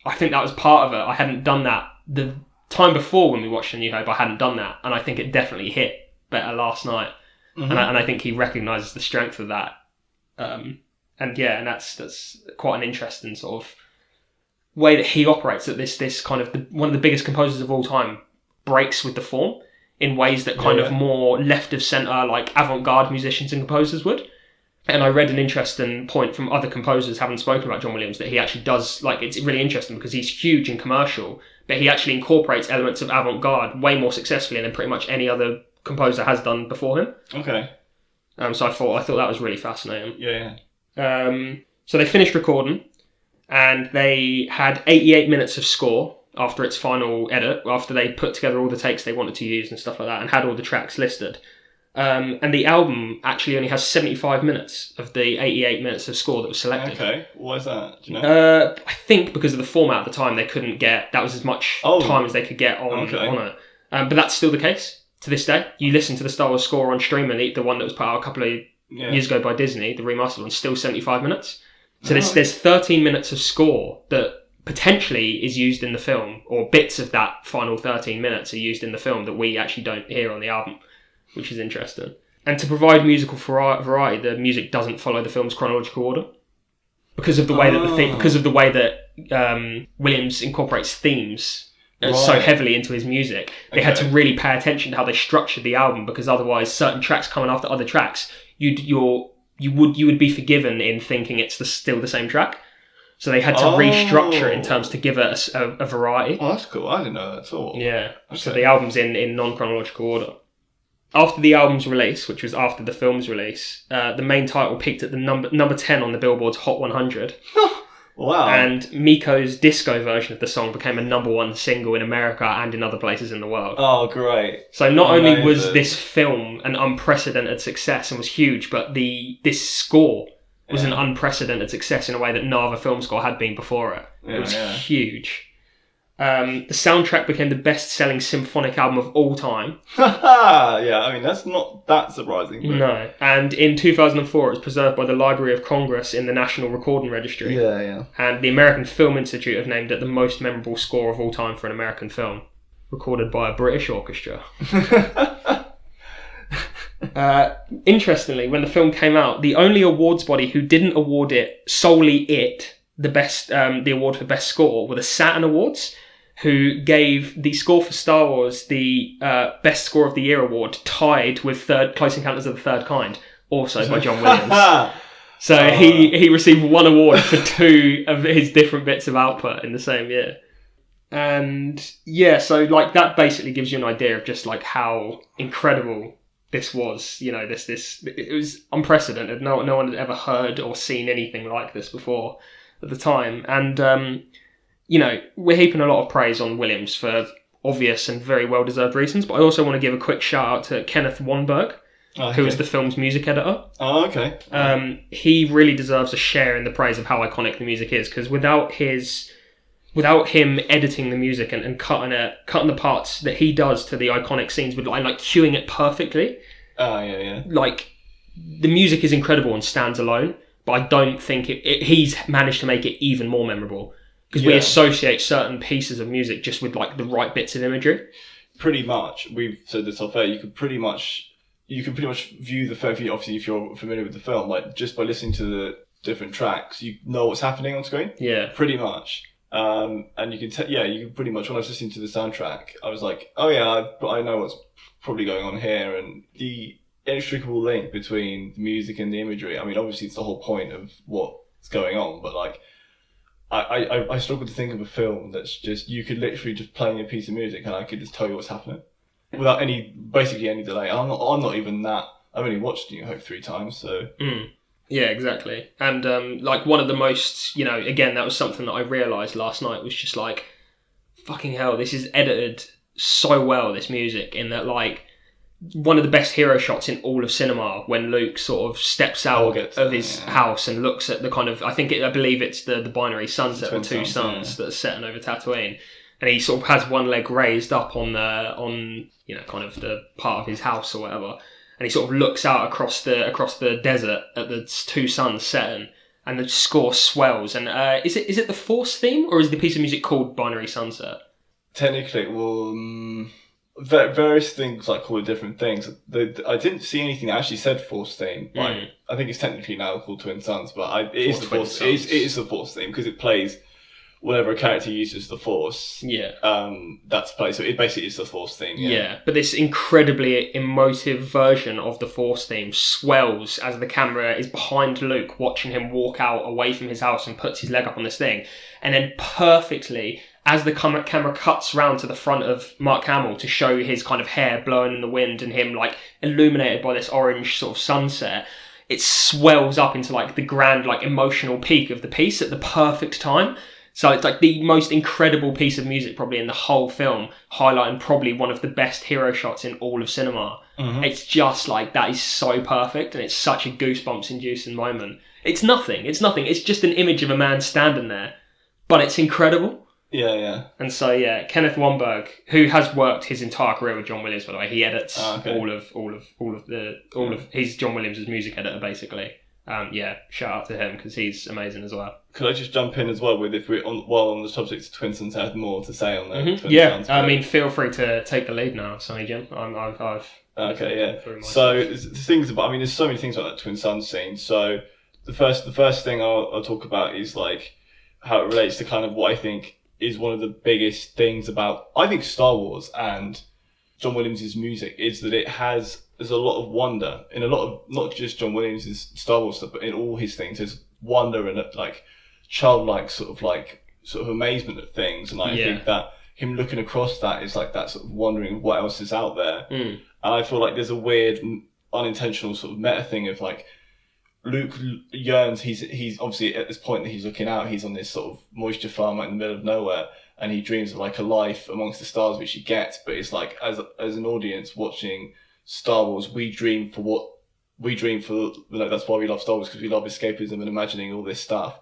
I think that was part of it. I hadn't done that the time before when we watched A New Hope. I hadn't done that, and I think it definitely hit better last night. Mm-hmm. And I think he recognises the strength of that. And that's quite an interesting sort of way that he operates. That this kind of one of the biggest composers of all time breaks with the form in ways that kind of more left of centre, like avant-garde musicians and composers would. And I read an interesting point from other composers having spoken about John Williams that he actually does, like, it's really interesting because he's huge and commercial, but he actually incorporates elements of avant-garde way more successfully than pretty much any other composer has done before him. Okay. So I thought that was really fascinating. Yeah. So they finished recording, and they had 88 minutes of score after its final edit, after they put together all the takes they wanted to use and stuff like that, and had all the tracks listed. And the album actually only has 75 minutes of the 88 minutes of score that was selected. Okay, why is that? Do you know? I think because of the format at the time, they couldn't get... That was as much time as they could get on it. But that's still the case to this day. You listen to the Star Wars score on streaming, the one that was put out a couple of years ago by Disney, the remastered one, still 75 minutes. So there's 13 minutes of score that potentially is used in the film, or bits of that final 13 minutes are used in the film that we actually don't hear on the album, which is interesting. And to provide musical variety, the music doesn't follow the film's chronological order because of the way that Williams incorporates themes so heavily into his music. They had to really pay attention to how they structured the album, because otherwise, certain tracks coming after other tracks, you would be forgiven in thinking it's still the same track. So they had to restructure it in terms to give it a variety. Oh, that's cool. I didn't know that at all. Yeah. Okay. So the album's in non-chronological order. After the album's release, which was after the film's release, the main title peaked at the number 10 on the Billboard's Hot 100. Wow. And Miko's disco version of the song became a number 1 single in America and in other places in the world. Oh, great. So not only was this film an unprecedented success and was huge, but this score was an unprecedented success in a way that no other film score had been before it. It was huge. The soundtrack became the best-selling symphonic album of all time. Yeah, I mean, that's not that surprising. But... No. And in 2004, it was preserved by the Library of Congress in the National Recording Registry. Yeah. And the American Film Institute have named it the most memorable score of all time for an American film, recorded by a British orchestra. Interestingly, when the film came out, the only awards body who didn't award it solely the award for best score were the Saturn Awards, who gave the score for Star Wars the Best Score of the Year award, tied with Close Encounters of the Third Kind, also by John Williams. So he received one award for 2 of his different bits of output in the same year. And yeah, so like that basically gives you an idea of just like how incredible this was. You know, it was unprecedented. No one had ever heard or seen anything like this before at the time. And you know, we're heaping a lot of praise on Williams for obvious and very well-deserved reasons, but I also want to give a quick shout-out to Kenneth Wannberg, who is the film's music editor. Oh, okay. He really deserves a share in the praise of how iconic the music is, because without him editing the music and cutting the parts that he does to the iconic scenes with like cueing it perfectly. Oh, yeah. Like, the music is incredible and stands alone, but I don't think he's managed to make it even more memorable. Because we associate certain pieces of music just with like the right bits of imagery. Pretty much, we've said this off air. You could pretty much view the film. Obviously, if you're familiar with the film, like just by listening to the different tracks, you know what's happening on screen. Yeah, pretty much. And you can you can pretty much. When I was listening to the soundtrack, I was like, oh yeah, I know what's probably going on here, and the inextricable link between the music and the imagery. I mean, obviously, it's the whole point of what's going on, but like. I struggle to think of a film that's just, you could literally just play a piece of music and I could just tell you what's happening without basically any delay. I'm not even that. I've only watched New Hope 3 times, so. Yeah, exactly. And like one of the most, you know, again, that was something that I realised last night, was just like, fucking hell, this is edited so well, this music, in that like, one of the best hero shots in all of cinema, when Luke sort of steps out of his house and looks at the kind of, I believe it's the binary sunset with 2 suns that are setting over Tatooine, and he sort of has one leg raised up on you know, kind of the part of his house or whatever, and he sort of looks out across the desert at the 2 suns setting, and the score swells. And is it the Force theme, or is the piece of music called Binary Sunset? Technically, well. Various things like call it different things. I didn't see anything that actually said Force theme. Like, I think it's technically now called Twin Suns, but it is the Force. It is the Force theme because it plays whenever a character uses the Force. Yeah. That's played. So it basically is the Force theme. Yeah. But this incredibly emotive version of the Force theme swells as the camera is behind Luke, watching him walk out away from his house and puts his leg up on this thing, and then perfectly, as the camera cuts round to the front of Mark Hamill to show his kind of hair blowing in the wind and him like illuminated by this orange sort of sunset, it swells up into like the grand like emotional peak of the piece at the perfect time. So it's like the most incredible piece of music probably in the whole film, highlighting probably one of the best hero shots in all of cinema. Mm-hmm. It's just like, that is so perfect, and it's such a goosebumps inducing moment. It's nothing. It's just an image of a man standing there, but it's incredible. Yeah. And so Kenneth Wannberg, who has worked his entire career with John Williams, by the way, he edits all of he's John Williams' music editor basically. Shout out to him because he's amazing as well. Could I just jump in as well with, if we're on the subject of Twin Suns, had more to say on that? Mm-hmm. Yeah, I mean, feel free to take the lead now, Sonny Jim. I've So the things about, I mean, there's so many things about that Twin Suns scene. So the first thing I'll talk about is like how it relates to kind of what I think is one of the biggest things about, I think, Star Wars and John Williams' music, is that there's a lot of wonder in a lot of, not just John Williams' Star Wars stuff, but in all his things, there's wonder and like childlike sort of amazement at things. And I think that him looking across that is like that sort of wondering what else is out there. And I feel like there's a weird unintentional sort of meta thing of like, Luke yearns, he's obviously at this point that he's looking out, he's on this sort of moisture farm out in the middle of nowhere, and he dreams of like a life amongst the stars, which he gets. But it's like, as an audience watching Star Wars, we dream for, that's why we love Star Wars, because we love escapism and imagining all this stuff.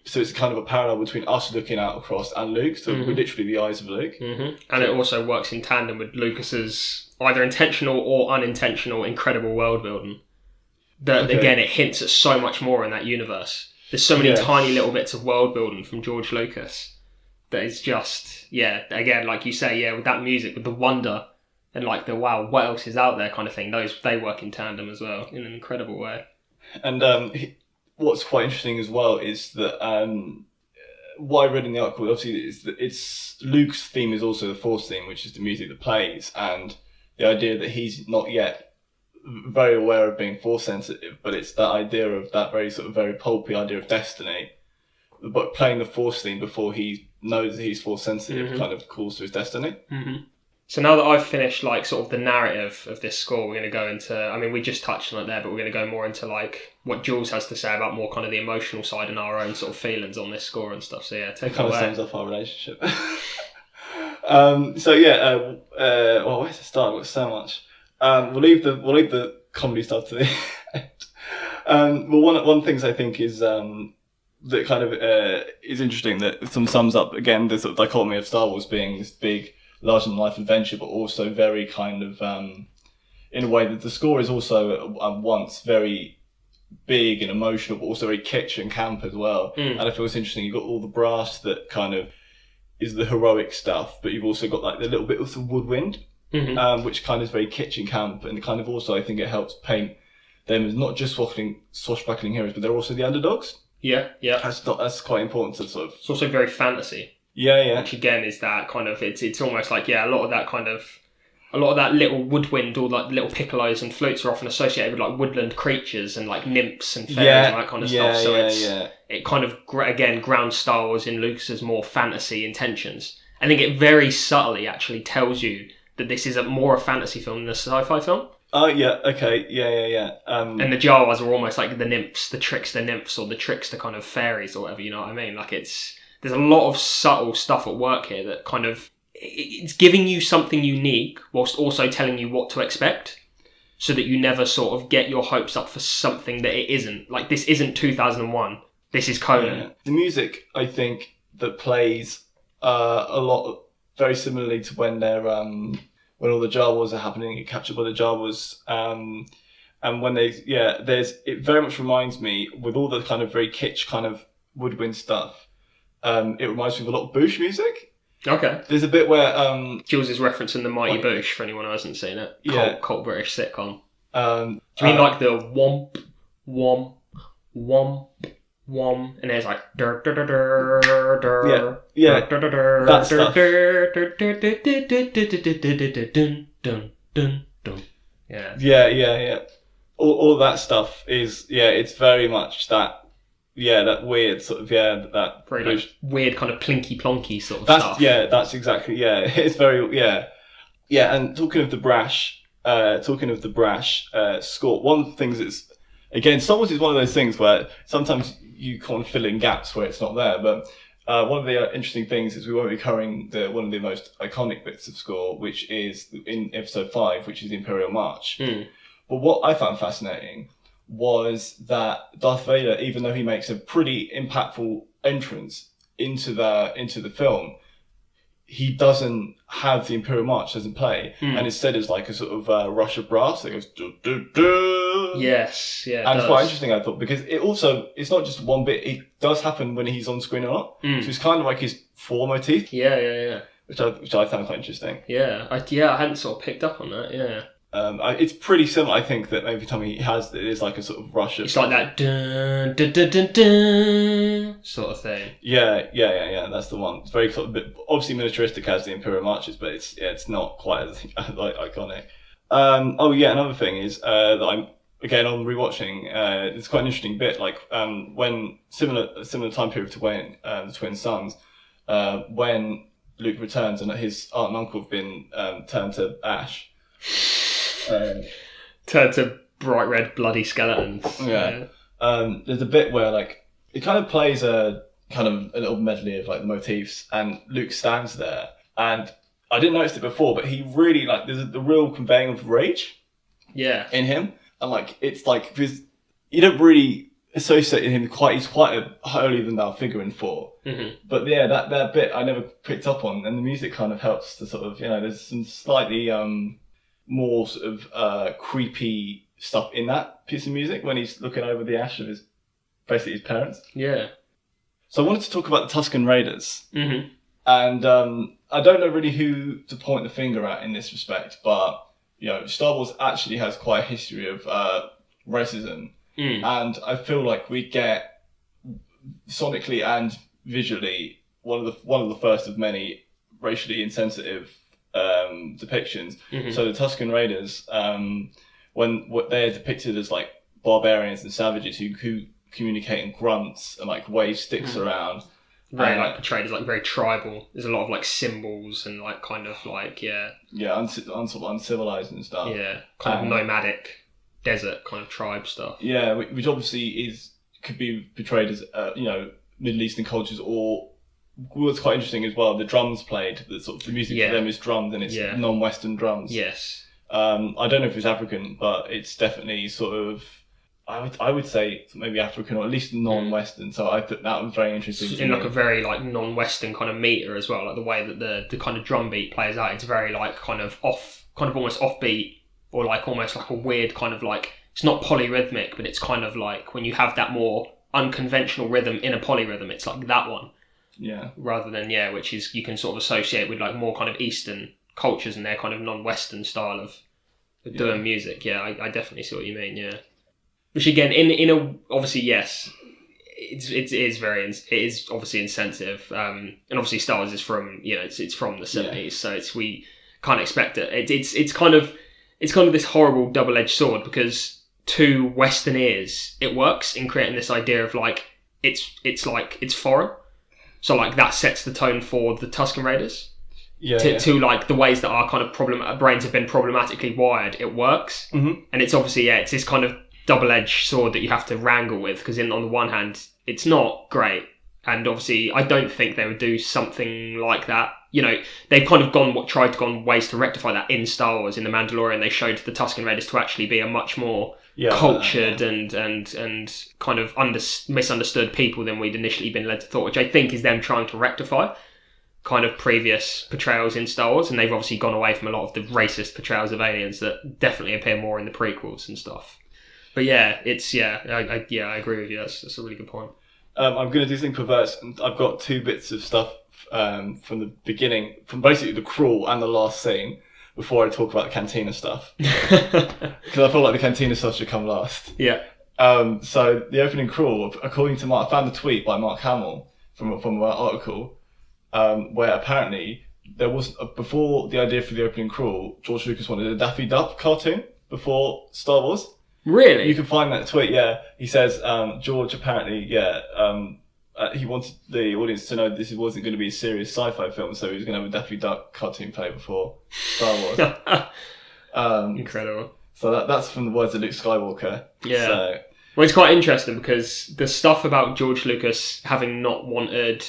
So it's kind of a parallel between us looking out across and Luke, so we're literally the eyes of Luke. And it also works in tandem with Lucas's either intentional or unintentional incredible world building. Again, it hints at so much more in that universe. There's so many tiny little bits of world building from George Lucas that is just, again, like you say, with that music, with the wonder and like the wow, what else is out there kind of thing, they work in tandem as well in an incredible way. And what's quite interesting as well is that what I read in the article, obviously, it's Luke's theme is also the Force theme, which is the music that plays, and the idea that he's not yet very aware of being Force sensitive, but it's that idea of that very pulpy idea of destiny, but playing the Force theme before he knows that he's Force sensitive kind of calls to his destiny. Mm-hmm. So now that I've finished like sort of the narrative of this score, we're going to go into, I mean, we just touched on it there, but we're going to go more into like what Jules has to say about more kind of the emotional side and our own sort of feelings on this score and stuff. So yeah, take it away. Kind of sums up our relationship. Well, where's the start? We've got so much. We'll leave the comedy stuff to the end. Well, one of the things I think is that kind of is interesting that sums up again the sort of dichotomy of Star Wars being this big, larger than life adventure, but also very kind of in a way that the score is also once very big and emotional, but also very kitsch and camp as well. And I feel it's interesting. You've got all the brass that kind of is the heroic stuff, but you've also got like the little bit of the woodwind, which kind of is very kitsch and camp, and kind of also I think it helps paint them as not just swashbuckling heroes, but they're also the underdogs. Yeah. That's quite important to sort of. It's also very fantasy. Yeah. Which again is that kind of it's almost like a lot of that little woodwind or like little piccolos and flutes are often associated with like woodland creatures and like nymphs and fairies and that kind of stuff. So it kind of again grounds Star Wars in Lucas's more fantasy intentions. I think it very subtly actually tells you that this is more a fantasy film than a sci-fi film. Oh yeah, okay, yeah. And the Jawas are almost like the nymphs, the trickster nymphs or the trickster kind of fairies or whatever. You know what I mean? Like there's a lot of subtle stuff at work here that kind of, it's giving you something unique whilst also telling you what to expect so that you never sort of get your hopes up for something that it isn't. Like, this isn't 2001. This is Conan. Yeah. The music, I think, that plays a lot, very similarly to when they're, when all the Jawas are happening, get captured by the Jawas, and when it very much reminds me, with all the kind of very kitsch kind of woodwind stuff, it reminds me of a lot of Boosh music. Okay. There's a bit where Jules is referencing the Mighty Boosh for anyone who hasn't seen it. Cult British sitcom. Do you mean like the womp, womp, womp, womp, and there's like dur dur dur dur dur. Yeah. That stuff. Yeah. All that stuff is it's very much that. Yeah, that weird sort of that very like, weird kind of plinky plonky sort of stuff. Stuff. Yeah, that's exactly It's very And talking of the brash score. One of the things that's again, Star Wars is one of those things where sometimes you can't fill in gaps where it's not there. But one of the interesting things is we won't be covering one of the most iconic bits of score, which is in Episode 5, which is the Imperial March. But what I found fascinating was that Darth Vader, even though he makes a pretty impactful entrance into the film, he doesn't have the Imperial March, doesn't play, and instead is like a sort of rush of brass that goes do do do. Yes, yeah. And it's quite interesting, I thought, because it's not just one bit. It does happen when he's on screen a lot, so it's kind of like his 4 motif. Yeah. Which I found quite interesting. Yeah, I hadn't sort of picked up on that. Yeah. It's pretty similar, I think, that every time he has it is like a sort of rush of... It's like that dun, dun, dun, dun, dun, sort of thing. Yeah, that's the one. It's very sort of obviously militaristic as the Imperial Marches, but it's not quite as like iconic. Another thing is that I'm on rewatching. It's quite an interesting bit, like when similar time period to when the twin sons, when Luke returns and his aunt and uncle have been turned to ash. Turned to bright red bloody skeletons. Yeah. There's a bit where like it kind of plays a kind of a little medley of like the motifs, and Luke stands there, and I didn't notice it before, but he really like there's the real conveying of rage. Yeah. In him, and like it's like because you don't really associate him he's quite a holier than thou figure in 4. But that bit I never picked up on, and the music kind of helps to sort of there's some slightly more sort of creepy stuff in that piece of music when he's looking over the ash of his parents. Yeah. So I wanted to talk about the Tusken Raiders. And I don't know really who to point the finger at in this respect, but Star Wars actually has quite a history of racism, and I feel like we get sonically and visually one of the first of many racially insensitive depictions. Mhm. So the Tusken Raiders, when they're depicted as like barbarians and savages who communicate in grunts and like wave sticks around. Very like portrayed as like very tribal. There's a lot of like symbols and like kind of like sort of uncivilized and stuff. Yeah, kind of nomadic desert kind of tribe stuff. Yeah, which obviously could be portrayed as Middle Eastern cultures, or what's quite interesting as well. The drums played, the music for them is drums, and it's non-Western drums. Yes. I don't know if it's African, but it's definitely sort of. I would say maybe African, or at least non-Western. So I thought that was very interesting. In like a very like non-Western kind of meter as well, like the way that the kind of drum beat plays out. It's very like kind of almost offbeat, or like almost like a weird kind of like, it's not polyrhythmic, but it's kind of like when you have that more unconventional rhythm in a polyrhythm, it's like that one. Yeah. Rather than which is you can sort of associate with like more kind of Eastern cultures and their kind of non-Western style of doing music. Yeah, I definitely see what you mean. Yeah. Which again, in a obviously yes, it is obviously insensitive, and obviously Star Wars is from it's from the 70s, so we can't expect it. It's kind of this horrible double-edged sword, because to Western ears it works in creating this idea of like it's foreign, so like that sets the tone for the Tusken Raiders. To like the ways that our kind of brains have been problematically wired, it works, and it's obviously it's this kind of double-edged sword that you have to wrangle with, because on the one hand it's not great, and obviously I don't think they would do something like that. They've kind of tried to go ways to rectify that in Star Wars. In The Mandalorian, they showed the Tusken Raiders to actually be a much more cultured and kind of misunderstood people than we'd initially been led to thought, which I think is them trying to rectify kind of previous portrayals in Star Wars, and they've obviously gone away from a lot of the racist portrayals of aliens that definitely appear more in the prequels and stuff. But I agree with you. That's a really good point. I'm going to do something perverse, and I've got two bits of stuff from the beginning, from basically the crawl and the last scene, before I talk about the Cantina stuff. Because I feel like the Cantina stuff should come last. Yeah. So the opening crawl, according to I found a tweet by Mark Hamill from an article, where apparently there was before the idea for the opening crawl, George Lucas wanted a Daffy Duck cartoon before Star Wars. Really? You can find that tweet, He says, George apparently, he wanted the audience to know this wasn't going to be a serious sci-fi film, so he was going to have a Daffy Duck cartoon play before Star Wars. Incredible. So that's from the words of Luke Skywalker. Yeah. So. Well, it's quite interesting, because the stuff about George Lucas having wanted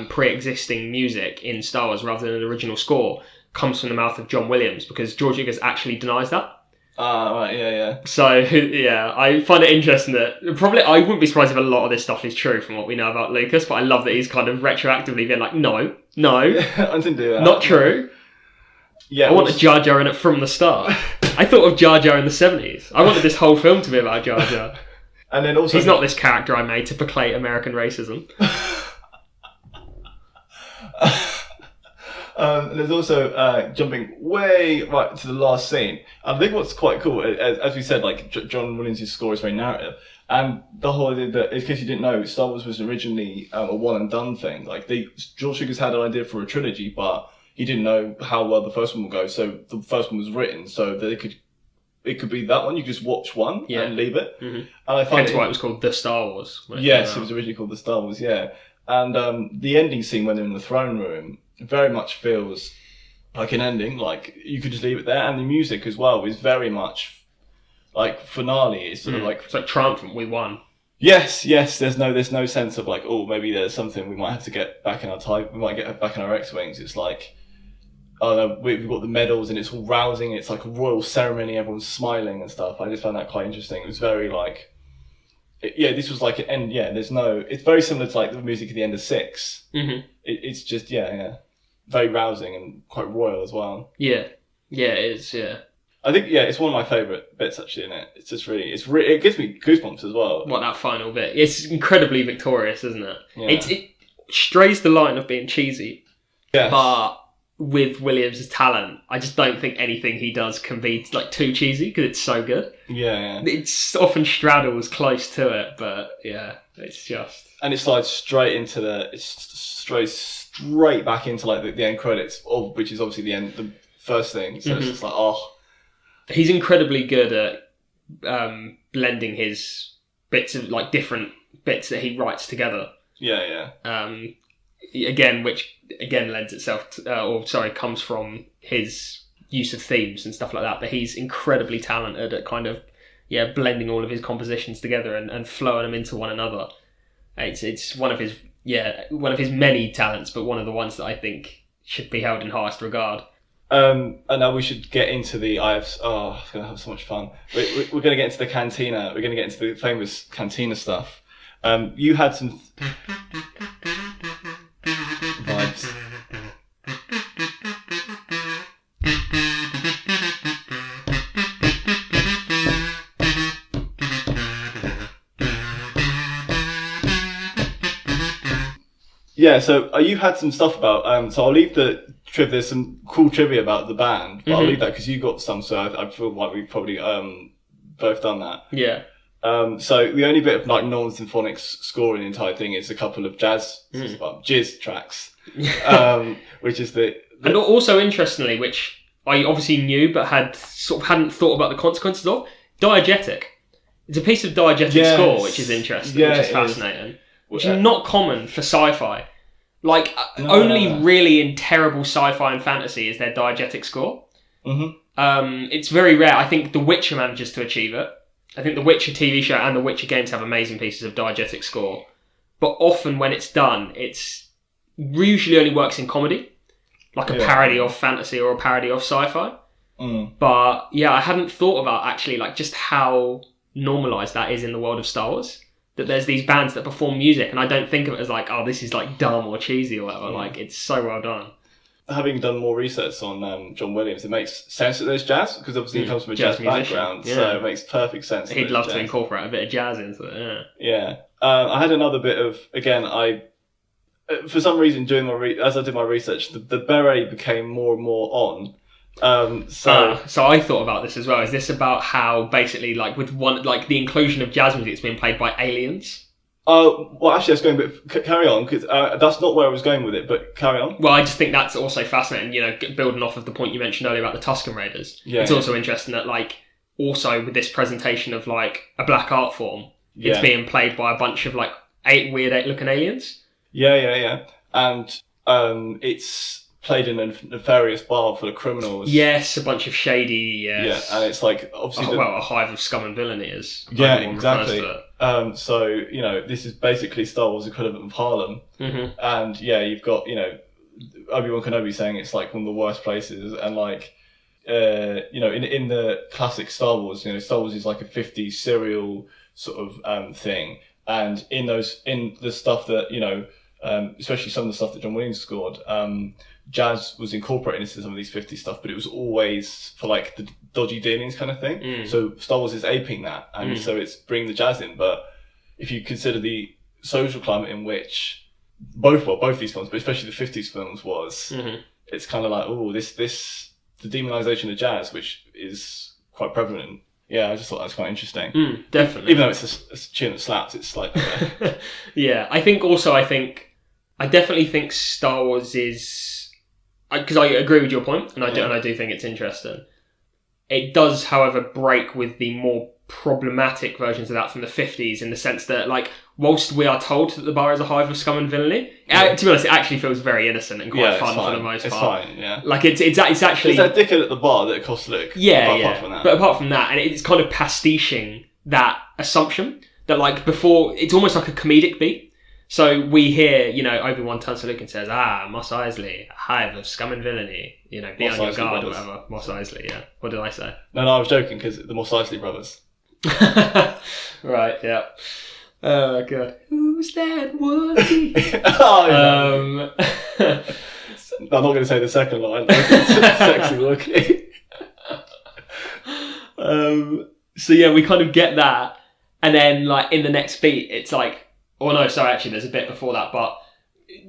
pre-existing music in Star Wars rather than an original score comes from the mouth of John Williams, because George Lucas actually denies that. Right, yeah. So, I find it interesting that probably I wouldn't be surprised if a lot of this stuff is true from what we know about Lucas, but I love that he's kind of retroactively been like, no, I didn't do that. Not true. Yeah, I wanted Jar Jar in it from the start. I thought of Jar Jar in the 70s. I wanted this whole film to be about Jar Jar. And then also... He's not this character I made to placate American racism. There's also jumping way right to the last scene. I think what's quite cool, as we said, like John Williams' score is very narrative, and the whole idea that, in case you didn't know, Star Wars was originally a one and done thing. Like George Lucas had an idea for a trilogy, but he didn't know how well the first one would go, so the first one was written so that it could be that one. You just watch one and leave it. Mm-hmm. And I find Hence why it was called The Star Wars. Yes, it was originally called The Star Wars. Yeah, and the ending scene when they're in the throne room very much feels like an ending, like you could just leave it there, and the music as well is very much like finale. It's sort of like it's like triumphant, we won. Yes. There's no sense of like, oh, maybe there's something we might have to get back in we might get back in our X-wings. It's like, oh no, we've got the medals and it's all rousing. It's like a royal ceremony. Everyone's smiling and stuff. I just found that quite interesting. It was very like, this was like an end. Yeah, it's very similar to like the music at the end of 6. Mm-hmm. It's just very rousing and quite royal as well. Yeah, it is. Yeah, I think it's one of my favourite bits actually in it. It's just really, it gives me goosebumps as well. What, that final bit? It's incredibly victorious, isn't it? Yeah. It strays the line of being cheesy, but with Williams' talent, I just don't think anything he does can be like too cheesy because it's so good. Yeah. It's often straddles close to it, but yeah. It's just... And it slides straight into straight back into like the end credits, which is obviously the first thing. So it's just like, oh. He's incredibly good at blending his bits of like different bits that he writes together. Yeah. Which lends itself to, comes from his use of themes and stuff like that. But he's incredibly talented at kind of blending all of his compositions together and flowing them into one another. It's one of his many talents, but one of the ones that I think should be held in highest regard. And now we should get into the it's going to have so much fun. We're going to get into the cantina. We're going to get into the famous cantina stuff. You had some vibes. Yeah, so you had some stuff about, so I'll leave the trivia, there's some cool trivia about the band, but I'll leave that because you got some, so I feel like we've probably both done that. Yeah. So the only bit of like non-symphonic score in the entire thing is a couple of jizz tracks, which is and also interestingly, which I obviously knew but hadn't thought about the consequences of, diegetic. It's a piece of diegetic score, which is interesting, which is fascinating. Which is not common for sci-fi. Like, only really in terrible sci-fi and fantasy is there diegetic score. It's very rare. I think The Witcher manages to achieve it. I think The Witcher TV show and The Witcher games have amazing pieces of diegetic score. But often when it's done, it's usually only works in comedy. Like a parody of fantasy or a parody of sci-fi. But yeah, I hadn't thought about actually like just how normalised that is in the world of Star Wars. That there's these bands that perform music, and I don't think of it as like, oh, this is like dumb or cheesy or whatever. Like, it's so well done. Having done more research on John Williams, it makes sense that there's jazz, because obviously he comes from a jazz background, so it makes perfect sense. He'd love to incorporate a bit of jazz into it, Yeah. I had another bit of, again, for some reason, during as I did my research, the beret became more and more on. So I thought about this as well. Is this about how basically like with the inclusion of jazz music, it's being played by aliens? Well, actually, I was going a bit. Carry on, because that's not where I was going with it. But carry on. Well, I just think that's also fascinating. You know, building off of the point you mentioned earlier about the Tusken Raiders. Yeah, it's also interesting that like also with this presentation of like a black art form, it's being played by a bunch of like 8 weird looking aliens. Yeah, and it's played in a nefarious bar full of criminals. Yes, a bunch of shady. Yes. Yeah, and it's like obviously a hive of scum and villainy is. Exactly. So you know, this is basically Star Wars equivalent of Harlem, and you've got Obi-Wan Kenobi saying it's like one of the worst places, and like in the classic Star Wars, Star Wars is like a 50s serial sort of thing, and in the stuff that especially some of the stuff that John Williams scored. Jazz was incorporated into some of these 50s stuff, but it was always for like the dodgy dealings kind of thing. So Star Wars is aping that, and so it's bringing the jazz in. But if you consider the social climate in which both these films, but especially the 50s films was, it's kind of like, the demonization of jazz, which is quite prevalent. Yeah, I just thought that was quite interesting. Definitely. Even though it's a tune that slaps, it's slightly better. Yeah, I definitely think Star Wars is, because I agree with your point, and I do think it's interesting. It does, however, break with the more problematic versions of that from the 50s, in the sense that, like, whilst we are told that the bar is a hive of scum and villainy, to be honest, it actually feels very innocent and quite fun for the most part. It's fine, yeah. Like, it's actually... There's that dickhead at the bar that costs Luke. Apart from that. But apart from that, and it's kind of pastiching that assumption that, like, before, it's almost like a comedic beat. So we hear, Obi-Wan turns to Luke and says, Mos Eisley, a hive of scum and villainy, be on your guard or whatever. Mos Eisley, yeah. What did I say? No, I was joking, because the Mos Eisley brothers. Right, yeah. Oh, God. Who's that Wookiee? I'm not going to say the second line. Sexy Wookiee. So yeah, we kind of get that. And then, like, in the next beat, it's like, oh no, sorry, actually, there's a bit before that, but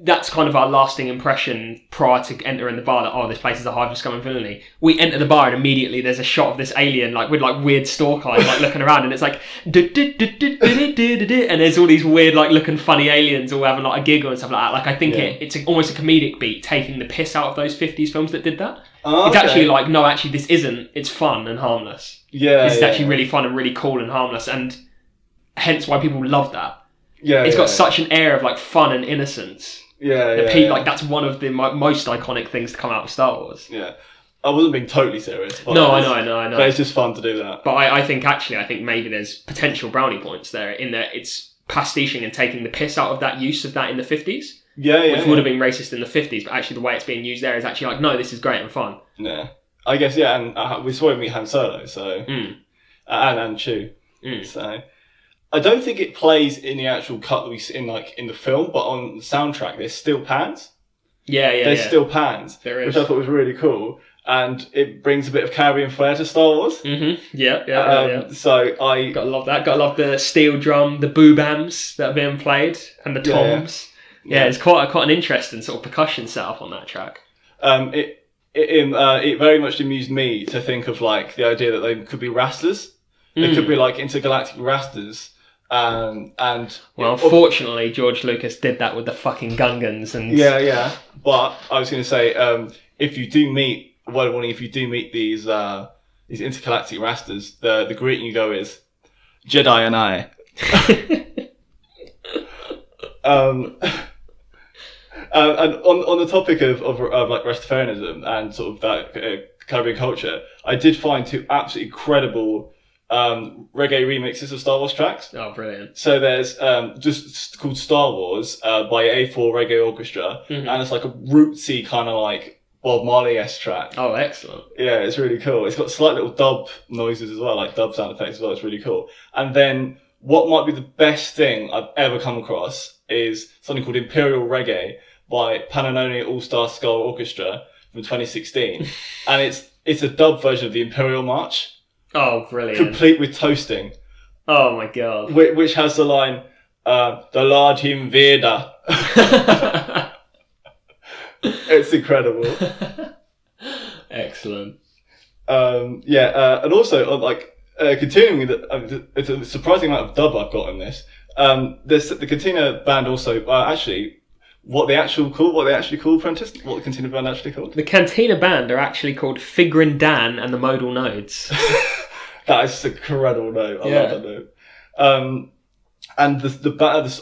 that's kind of our lasting impression prior to entering the bar, that, oh, this place is a hive of scum and villainy. We enter the bar and immediately there's a shot of this alien, like, with, like, weird stalk eyes, like, looking around, and it's like, and there's all these weird, like, looking funny aliens all having, like, a giggle and stuff like that. Like, I think it's almost a comedic beat, taking the piss out of those 50s films that did that. Oh, it's actually like, no, actually, this isn't. It's fun and harmless. Yeah, this is actually really fun and really cool and harmless, and hence why people love that. Yeah, it's got such an air of, like, fun and innocence. Like, that's one of the most iconic things to come out of Star Wars. Yeah, I wasn't being totally serious. No, I know. But it's just fun to do that. But I think maybe there's potential brownie points there in that it's pastiching and taking the piss out of that use of that in the 50s. Which would have been racist in the 50s, but actually the way it's being used there is actually like, no, this is great and fun. Yeah, I guess, and we saw him meet Han Solo, so and Chewie. So I don't think it plays in the actual cut that we see in the film, but on the soundtrack there's still pans. There's still pans, which I thought was really cool, and it brings a bit of Caribbean flair to Star Wars. So I gotta love that. Gotta love the steel drum, the boobams that are being played, and the toms. Yeah, it's quite an interesting sort of percussion setup on that track. It very much amused me to think of, like, the idea that they could be Rastas. They could be, like, intergalactic Rastas. And well, fortunately, George Lucas did that with the fucking Gungans and But I was going to say, if you do meet these intergalactic Rastas, the greeting you go is Jedi and I. And on the topic of like Rastafarianism and sort of that Caribbean culture, I did find two absolutely incredible reggae remixes of Star Wars tracks. Oh, brilliant. So there's just called Star Wars by A4 Reggae Orchestra, and it's like a rootsy kind of like Bob Marley-esque track. Oh, excellent. Yeah, it's really cool. It's got slight little dub noises as well, like dub sound effects as well. It's really cool. And then what might be the best thing I've ever come across is something called Imperial Reggae by Pananoni All-Star Skull Orchestra from 2016. And it's a dub version of the Imperial March. Oh, brilliant. Complete with toasting. Oh my god. Which has the line, the Lord Invader. It's incredible. Excellent. And also, continuing with it's a surprising amount of dub I've got in this. The Cantina band also, what they actually called, Prentice? What the Cantina band actually called? The Cantina band are actually called Figrin Dan and the Modal Nodes. That is a incredible name. I love that name. And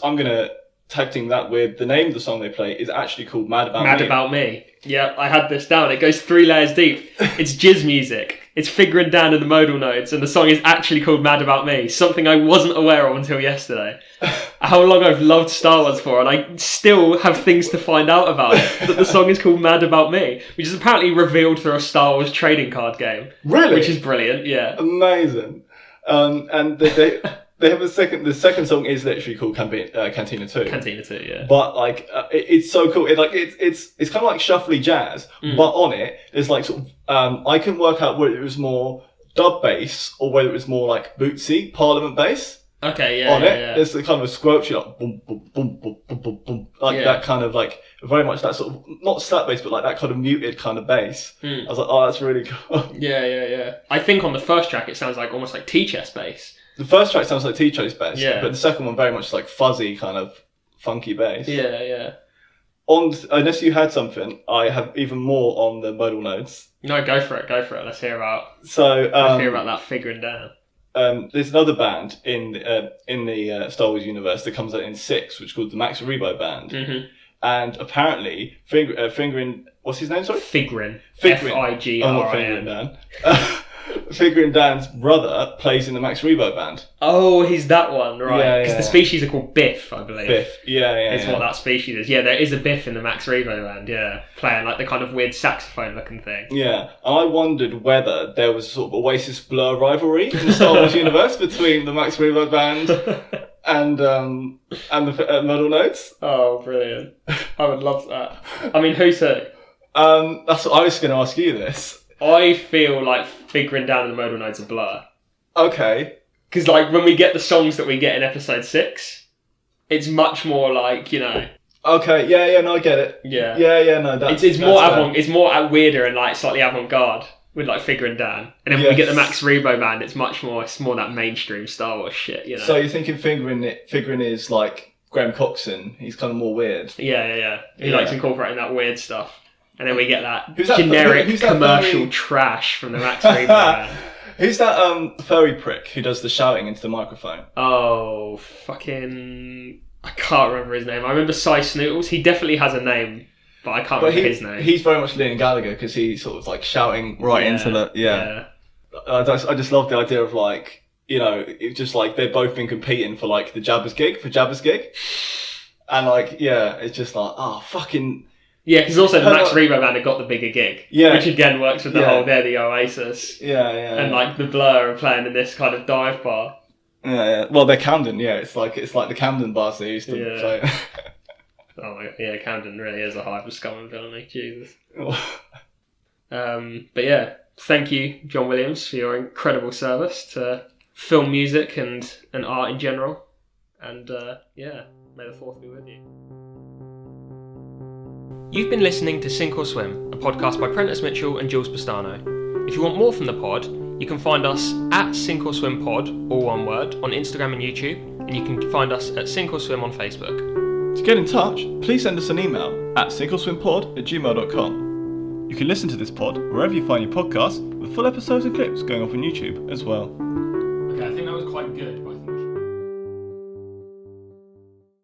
I'm gonna tag team that with the name of the song they play is actually called Mad About Me. Mad About Me. Yeah, I had this down. It goes 3 layers deep. It's jizz music. It's Figrin Dan and the Modal Nodes, and the song is actually called Mad About Me, something I wasn't aware of until yesterday. How long I've loved Star Wars for, and I still have things to find out about it, that the song is called Mad About Me, which is apparently revealed through a Star Wars trading card game. Really? Which is brilliant, yeah. Amazing. And they have the second song is literally called Cantina 2. Cantina 2, yeah. But it's so cool. It's kind of like shuffly jazz, but on it there's like sort of I couldn't work out whether it was more dub bass or whether it was more like bootsy Parliament bass. Okay, yeah. On it, there's the kind of a squelchy like boom boom boom boom boom boom boom that kind of like very much that sort of not slap bass but like that kind of muted kind of bass. I was like, oh, that's really cool. Yeah. I think on the first track it sounds like almost like T-chest bass. The first track sounds like T-Cho's bass, but the second one very much like fuzzy kind of funky bass. Yeah. Unless you had something, I have even more on the modal nodes. No, go for it. Let's hear about. Let's hear about that Figuring down. There's another band in the Star Wars universe that comes out in 6, which is called the Max Rebo Band. And apparently, Fingrin, what's his name? Sorry, Figrin. Figrin. Figrin. I'm not Fingrin Dan. Figrin Dan's brother plays in the Max Rebo Band. Oh, he's that one, right? Because the species are called Biff, I believe. Biff, It's what that species is. Yeah, there is a Biff in the Max Rebo Band, playing like the kind of weird saxophone looking thing. Yeah, and I wondered whether there was sort of Oasis Blur rivalry in the Star Wars universe between the Max Rebo Band and the Modal Nodes. Oh, brilliant. I would love that. I mean, who's who? That's what I was going to ask you this. I feel like Figuring down in the Modal Nodes are Blur. Okay. Because like when we get the songs that we get in episode 6, it's much more like, Okay, yeah, no, I get it. Yeah. Yeah, no, that's... It's more fair. it's more weirder and like slightly avant-garde with like Figure and Dan. And then when we get the Max Rebo band, it's more that mainstream Star Wars shit, you know. So you're thinking Figuring is like Graham Coxon, he's kind of more weird. Yeah. He likes incorporating that weird stuff. And then we get that Who's that generic commercial trash from the Max Rebo band. Who's that furry prick who does the shouting into the microphone? Oh, fucking... I can't remember his name. I remember Cy Snootles. He definitely has a name, but I can't remember his name. He's very much Liam Gallagher because he's sort of like shouting right into the... Yeah. I just love the idea of like, you know, it's just like they've both been competing for like the Jabba's gig. And like, yeah, it's just like, oh, fucking... Yeah, because also the Max Rebo band had got the bigger gig. Yeah. Which again works with the whole, they're the Oasis. Yeah. And like the Blur are playing in this kind of dive bar. Yeah. Well, they're Camden, yeah. It's like the Camden bars they used to play. Oh my god, yeah, Camden really is a hive of scum and villainy, Jesus. But yeah, thank you, John Williams, for your incredible service to film music and art in general. And may the fourth be with you. You've been listening to Sink or Swim, a podcast by Prentice Mitchell and Jules Pistano. If you want more from the pod, you can find us at SyncOrSwimPod, all one word, on Instagram and YouTube, and you can find us at SyncOrSwim on Facebook. To get in touch, please send us an email at syncorswimpod@gmail.com. You can listen to this pod wherever you find your podcasts, with full episodes and clips going up on YouTube as well.